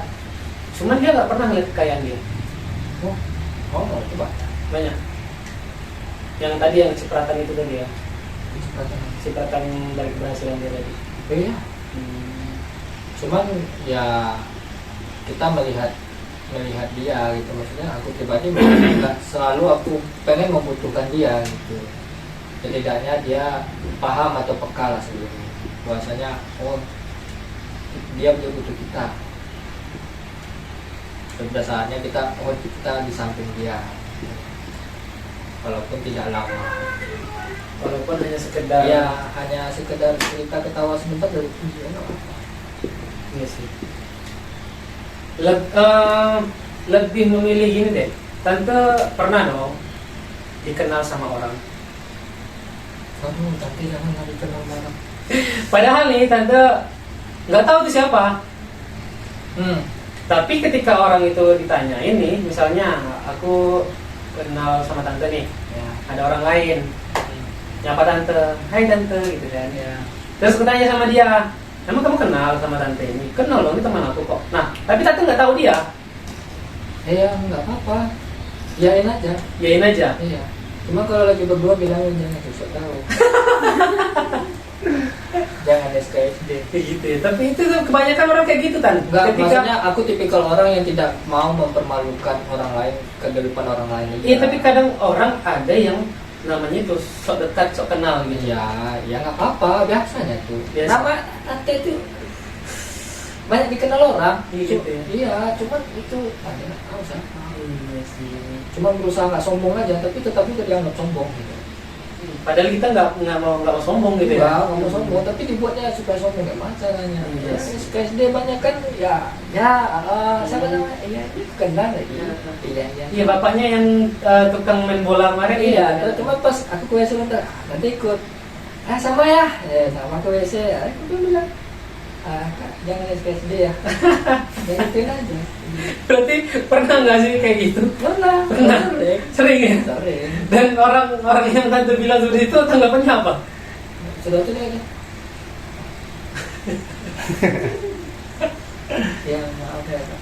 cuman dia nggak pernah ngeliat kekayaan dia. Itu banyak. Banyak. Yang tadi yang cipratan itu tadi ya, cipratan dari keberhasilan dia tadi. Iya. Cuman ya kita melihat dia gitu, maksudnya aku pribadi nggak selalu aku pengen membutuhkan dia gitu. Setidaknya dia paham atau peka lah sebelumnya bahwasanya dia butuh kita. Pada saatnya kita di samping dia, walaupun tidak lama, Walaupun hanya sekedar. ya hanya sekedar cerita ketawa sebentar dari dia, nggak apa-apa. Iya sih. Lebih memilih gini deh. Tante pernah dong dikenal sama orang. Tante jangan nggak dikenal orang. Padahal nih tante nggak tahu itu siapa. Tapi ketika orang itu ditanyain nih, misalnya aku kenal sama tante nih, Ya. ada orang lain nyapa tante, hai tante gitu kan. Ya. Terus aku tanya sama dia, emang kamu kenal sama tante ini? Kenal loh, ini teman aku kok. Nah, tapi tante nggak tahu dia. Ya nggak apa-apa, yain aja. Yain aja. Iya. Cuma kalau lagi berdua bilangin jangan susah tahu. Jangan SKSD. Kayak gitu ya. Tapi itu tuh kebanyakan orang kayak gitu kan. Enggak, maksudnya aku tipikal orang yang tidak mau mempermalukan orang lain ke depan orang lain. Iya, tapi kadang orang ada yang namanya itu sok dekat, sok kenal gitu. Ya nggak apa-apa, biasanya tuh. Biasa. Nama tante itu banyak dikenal orang. Iya, gitu ya. Iya, cuman itu ada nggak tahu siapa. Iya sih. Cuma berusaha nggak sombong aja, tapi tetap juga dianggap sombong gitu. Padahal kita nggak mau sombong gitu ya. Nggak mau sombong, tapi dibuatnya supaya sombong kayak masalahnya. Iya. SKSD banyak kan, siapa namanya? Iya, itu kenal lagi. Iya. Iya, bapaknya yang tukang main bola kemarin. Iya, cuma pas aku ke WC bentar, nanti ikut. Sama ya, sama ke WC. Aku bilang, Kak, jangan SKSD ya. Jangan ituin aja. Berarti pernah nggak sih kayak gitu? Pernah. Sering ya. Sering. Dan orang yang tante bilang seperti itu tanggapannya apa? Sudah tuh aja. Ya maaf ya. Kak.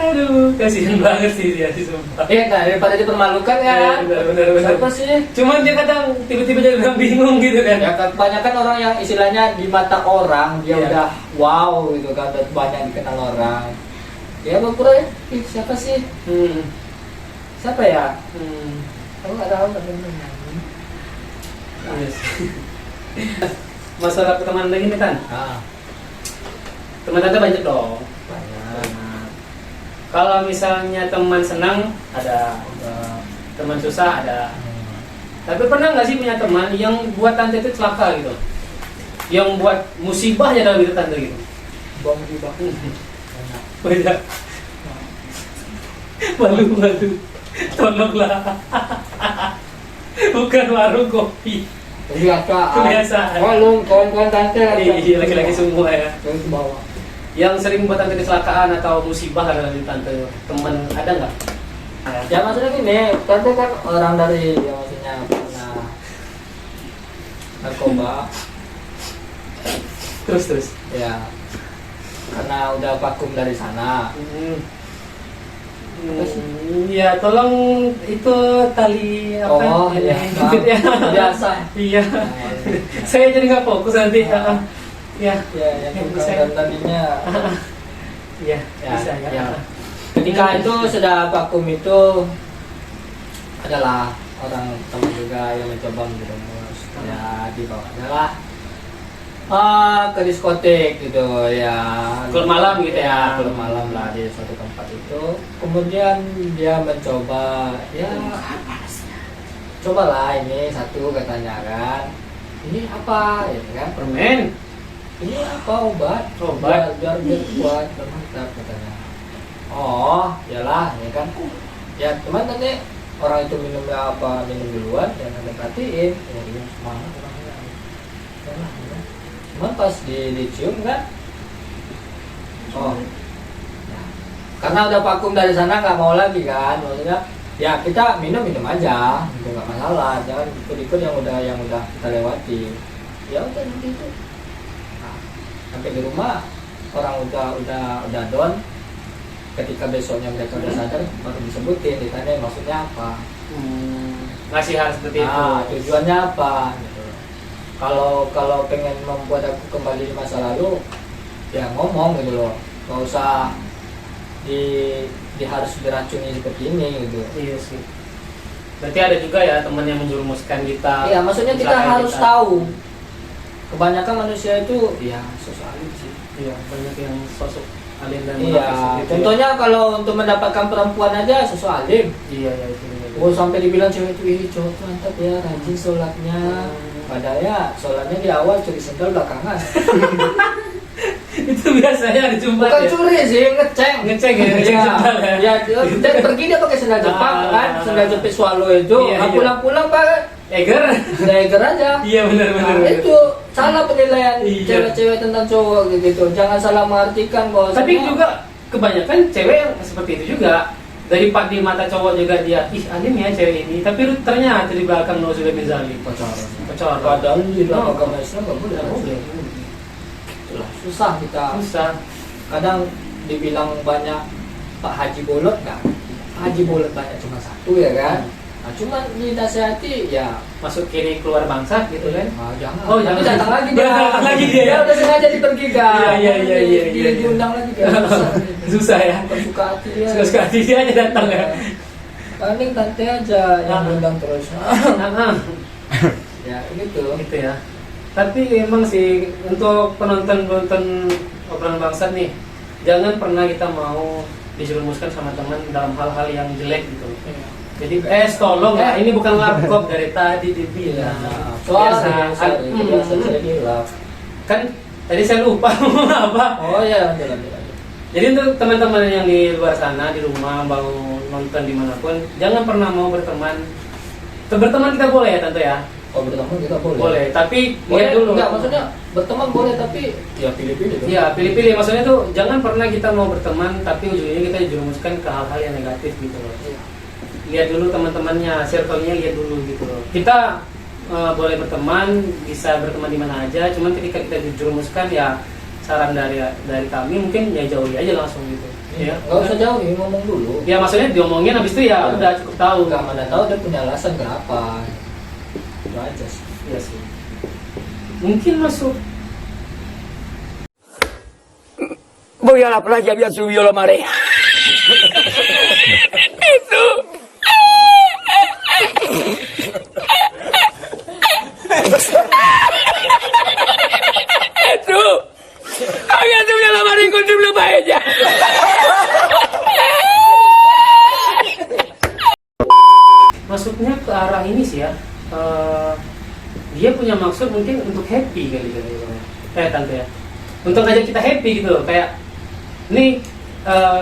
Aduh, kasihan banget sih dia sih sumpah. Iya, nah, daripada dipermalukan ya. Benar. Siapa sih? Cuman dia kadang tiba-tiba jadi orang bingung gitu kan. Ya kebanyakan orang yang istilahnya di mata orang dia Iya. udah wow gitu kan, udah banyak dikenal orang. Ya berpura ya, siapa sih? Siapa ya? Aku nggak tahu temen-temen. Iya sih. Masalah pertemanan lagi nih kan. Teman tante banyak dong. Banyak. Kalau misalnya teman senang ada, teman susah ada. Tapi pernah nggak sih punya teman yang buat tante itu celaka gitu? Yang buat musibahnya dalam hidup tante gitu? Bom di bak. Banyak. Malu. Tolonglah. Bukan warung kopi. Kebiasaan. Kalau kawan-kawan tante Iya, laki-laki semua ya. yang ke bawah. Yang sering buat tante kecelakaan atau musibah dalam hidup tante, teman ada nggak? Ya maksudnya gini, tante kan orang dari ya maksudnya pernah narkoba, Terus. ya karena udah vakum dari sana. Ya tolong itu tali apa? Oh, yang iya. jepit ya. Biasa. Iya. Saya jadi nggak fokus nanti. Ya. Ya, yang Yang bukan bisa. dan tadinya. Iya. Ya, Bisa ya. ya. Ketika itu sudah vakum itu adalah orang teman juga yang mencoba menjerumus. Ya dibawa adalah ke diskotik gitu ya. Klub malam gitu ya. Klub malam lah di suatu tempat itu. Kemudian dia mencoba ya cobalah ini satu katanya kan. Ini apa ya kan? Permen. Ini apa obat? Obat. Biar kuat mantap katanya. Oh, iyalah ya kan. Ya teman tadi orang itu minumnya apa minum duluan dan ada perhatiin. Ya dia semangat orangnya. Yalah, ya. Cuman pas dicium kan. Oh. Ya. Karena udah vakum dari sana nggak mau lagi kan. Maksudnya ya kita minum aja, itu nggak masalah. Jangan ikut-ikut yang udah kita lewati. Ya udah gitu. Sampai di rumah orang udah down. Ketika besoknya mereka udah sadar baru disebutin, ditanya maksudnya apa. Ngasih hal seperti itu. Tujuannya apa gitu. Kalau pengen membuat aku kembali di masa lalu ya ngomong gitu loh, nggak usah harus diracuni seperti ini gitu. Iya sih. Berarti ada juga ya teman yang menjerumuskan kita. Iya, maksudnya kita mencelakai harus tahu. Kebanyakan manusia itu ya sosok alim sih. Iya, banyak yang sosok alim dan Iya, munafik gitu contohnya kalau untuk mendapatkan perempuan aja sosok alim. ya. Iya itu. Oh sampai dibilang cewek itu ih cowok tuh mantap ya rajin sholatnya. Padahal ya sholatnya di awal curi sendal belakangan. Itu biasanya di Jumat Bukan ya. curi sih ngeceng. Ngeceng sendal ya. Ya, dan pergi dia pakai sendal Jepang kan, sendal jepit swallow itu. Iya, iya. Pulang-pulang pakai Eger. Dagger aja. Iya benar. Nah, itu salah penilaian Iya. cewek-cewek tentang cowok gitu. Jangan salah mengartikan bahwa Tapi juga kebanyakan cewek yang seperti itu juga. Dari di mata cowok juga dia, ih alim ya cewek ini. Tapi ternyata di belakang sudah menzalim. Pacaran. Padahal di dalam Oh. agama Islam nggak boleh. Nggak boleh. Itulah susah kita. Susah. Kadang dibilang banyak Pak Haji Bolot nggak? Pak Haji Bolot banyak cuma satu ya kan. Nah, cuman dinasihati ya Masuk kiri keluar bangsa gitu kan. jangan. Oh, Tapi jangan. datang lagi dia. Datang lagi dia. Dia udah sengaja dipergikan. Iya. Diundang lagi dia. Susah ya. Suka hati dia. Suka hati dia aja datang ya. Paling tante aja yang diundang terus. Ya gitu. Gitu ya. Tapi emang sih untuk penonton obrolan bangsat nih, jangan pernah kita mau dijerumuskan sama teman dalam hal-hal yang jelek gitu. Jadi tolong ya, ini bukan laptop dari tadi dibilang. Soalnya Biasa. saya bilang. Kan tadi saya lupa ngomong apa. Oh ya, lanjut. Jadi untuk teman-teman yang di luar sana, di rumah, mau nonton dimanapun, jangan pernah mau berteman. Berteman kita boleh ya tante ya? Oh berteman kita boleh. Boleh, tapi Boleh lihat dulu. Enggak, maksudnya berteman boleh tapi ya pilih-pilih dong. Iya, pilih-pilih. Maksudnya tuh jangan pernah kita mau berteman, tapi ujungnya kita dijerumuskan ke hal-hal yang negatif gitu loh. Lihat dulu teman-temannya, circle-nya lihat dulu gitu loh. Kita boleh berteman, bisa berteman di mana aja. Cuman ketika kita dijerumuskan ya saran dari kami mungkin ya jauhi aja langsung gitu. Ya, Nggak usah jauh, ngomong dulu. Ya maksudnya diomongin habis itu ya udah cukup tahu. Nggak mana tahu dia punya alasan kenapa. Itu aja sih. Iya sih. Mungkin masuk. Voy a la playa, había subido la marea. Eso. Eso. Había subido la marea y encontré una paella. Masuknya ke arah ini sih ya. dia punya maksud mungkin untuk happy kali tante ya, untuk ngajak kita happy gitu loh. Kayak ini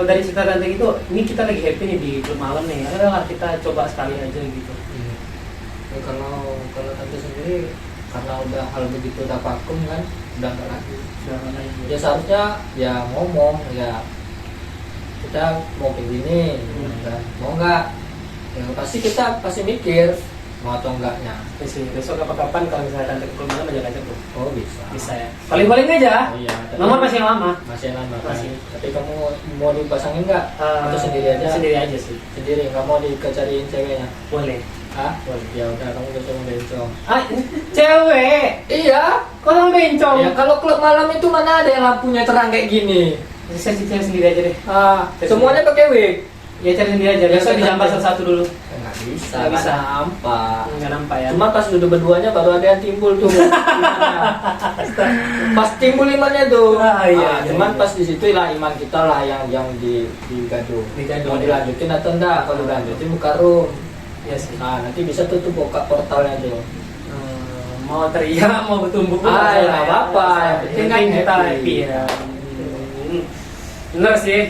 dari cerita tante gitu, ini kita lagi happy nih di klub malam nih, ayolah kita coba sekali aja gitu. Ya, kalau tante sendiri karena udah hal begitu udah vakum kan, udah nggak lagi. Ya seharusnya ya ngomong ya, kita mau begini, kan? Mau nggak? Ya pasti mikir mau atau enggaknya. Besok kapan-kapan kalau misalnya tante ke klub malam ajak tuh. Oh bisa. Bisa ya. Paling-paling aja. Oh, iya. Nomor masih yang lama. Masih lama. Masih. Tapi kamu mau dipasangin nggak? Atau sendiri aja? Sendiri aja sih. Sendiri, nggak mau dicariin ceweknya? Boleh. Hah? Boleh. Ya udah, kamu bisa bencong. Ah, cewek. Iya. Kok sama bencong? Ya kalau klub malam itu mana ada yang lampunya terang kayak gini? Saya cari sendiri aja deh. Semuanya pakai wig. Ya cari sendiri aja. Besok dijampas satu-satu dulu. Nggak bisa. Nggak bisa. Nampak. Nggak nampak ya. Cuma pas duduk berduanya baru ada yang timbul tuh. Pas timbul imannya tuh. Iya. Cuman pas di situ lah iman kita lah yang digadu. Mau dilanjutin atau enggak? Kalau dilanjutin buka room. Iya sih. Nah nanti bisa tutup buka portalnya tuh. Mau teriak, mau bertumbuk. Ya nggak apa-apa. Yang penting kan kita happy. happy ya. Bener sih.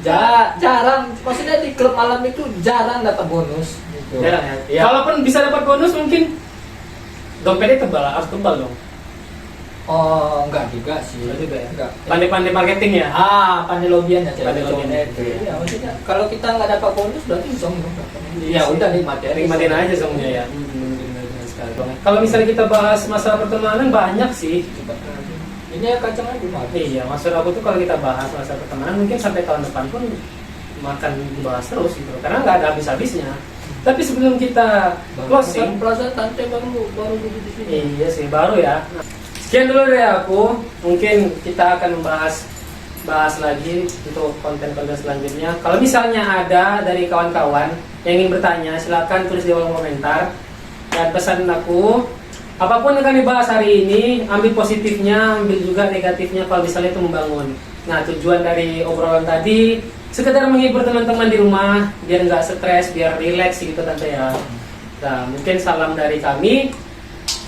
Jarang, maksudnya di klub malam itu jarang dapat bonus. Gitu. Jarang ya. Iya. Kalaupun bisa dapat bonus mungkin dompetnya harus tebal dong. Oh, enggak juga sih. Enggak juga ya? Enggak. Pandai-pandai marketing ya. Pandai lobian ya, Pandai lobian itu. Ya, maksudnya kalau kita nggak dapat bonus berarti song dong. Iya, udah nikmatin aja semuanya ya. Benar sekali. Kalau misalnya kita bahas masalah pertemanan banyak sih. Ini ya kacang aja mah. Iya, maksud aku tuh kalau kita bahas masalah pertemanan mungkin sampai tahun depan pun makan dibahas terus gitu. Karena nggak ada habis-habisnya. Tapi sebelum kita closing, perasaan tante baru duduk di sini. iya sih baru ya. Sekian dulu dari aku. Mungkin kita akan bahas lagi untuk konten-konten selanjutnya. Kalau misalnya ada dari kawan-kawan yang ingin bertanya, silakan tulis di kolom komentar. Dan pesan aku, apapun yang akan dibahas hari ini, ambil positifnya, ambil juga negatifnya kalau misalnya itu membangun. Nah, tujuan dari obrolan tadi sekedar menghibur teman-teman di rumah biar nggak stres, biar rileks gitu tante ya. Nah, mungkin salam dari kami.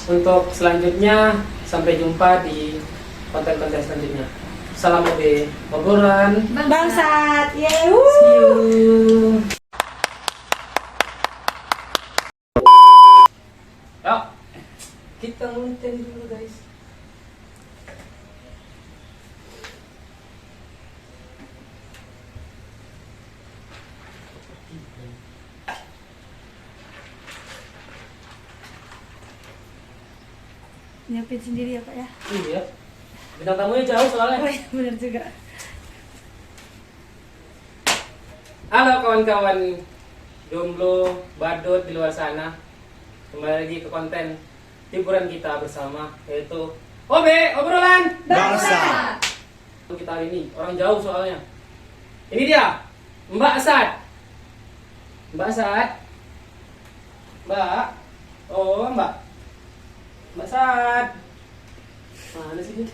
Untuk selanjutnya, sampai jumpa di konten-konten selanjutnya. Salam OB obrolan Bangsat. See Yeay. you. Yuk, kita ngonten dulu guys. Nyiapin sendiri ya Pak ya. Iya. Bintang tamunya jauh soalnya. Oh iya benar juga. Halo kawan-kawan jomblo, badut di luar sana. Kembali lagi ke konten hiburan kita bersama, yaitu OB obrolan Bangsa. kita hari ini. Orang jauh soalnya. Ini dia, Mbak Sad. Mbak Sad. Mbak. Oh, Mbak. Mbak Sad. Mana sih dia?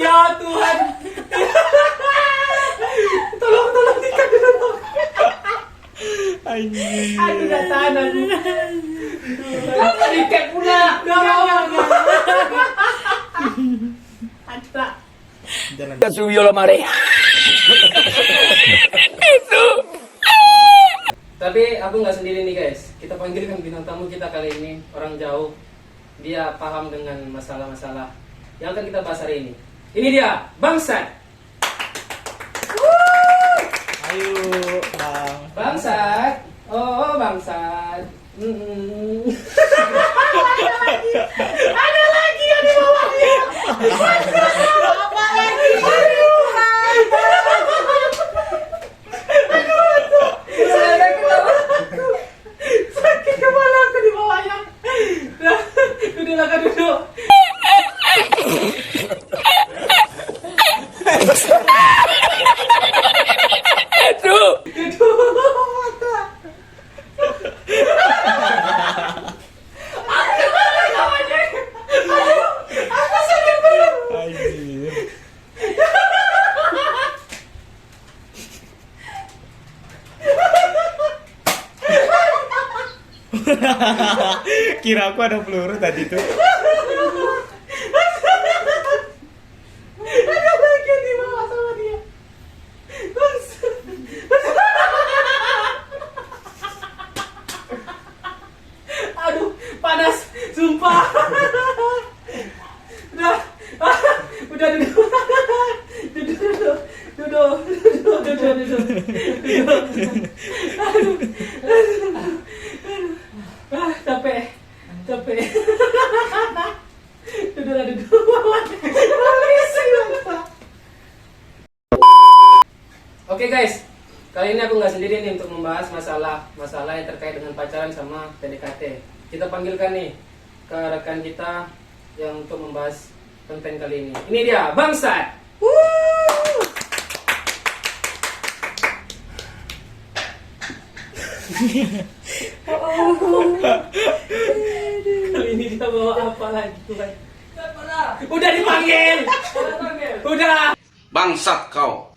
Ya Tuhan. Tolong dikat dulu. Anjir. Aduh, gak tahan aku. Kenapa dikat pula? Gak mau. Ada. Jangan. Te subió la marea. Tapi aku nggak sendiri nih guys. Kita panggilkan bintang tamu kita kali ini, orang jauh. Dia paham dengan masalah-masalah yang akan kita bahas hari ini. Ini dia, Bangsat. Ayo, Bang. Bangsat. Oh, Bangsat. Ada lagi yang di bawahnya. Apa lagi? Sakit kepala aku di bawahnya. Nah, duduk. Aduh. Anjir. Kira aku ada peluru tadi tuh. Ada lagi yang dibawa sama dia. Aduh, panas, sumpah. Udah duduk. Duduk. Capek. Duduk. Oke guys, kali ini aku nggak sendiri nih untuk membahas masalah yang terkait dengan pacaran sama PDKT. Kita panggilkan nih ke rekan kita yang untuk membahas konten kali ini. Ini dia, Bangsat. Kali ini kita bawa apa lagi? Udah dipanggil. Udah. Bangsat kau.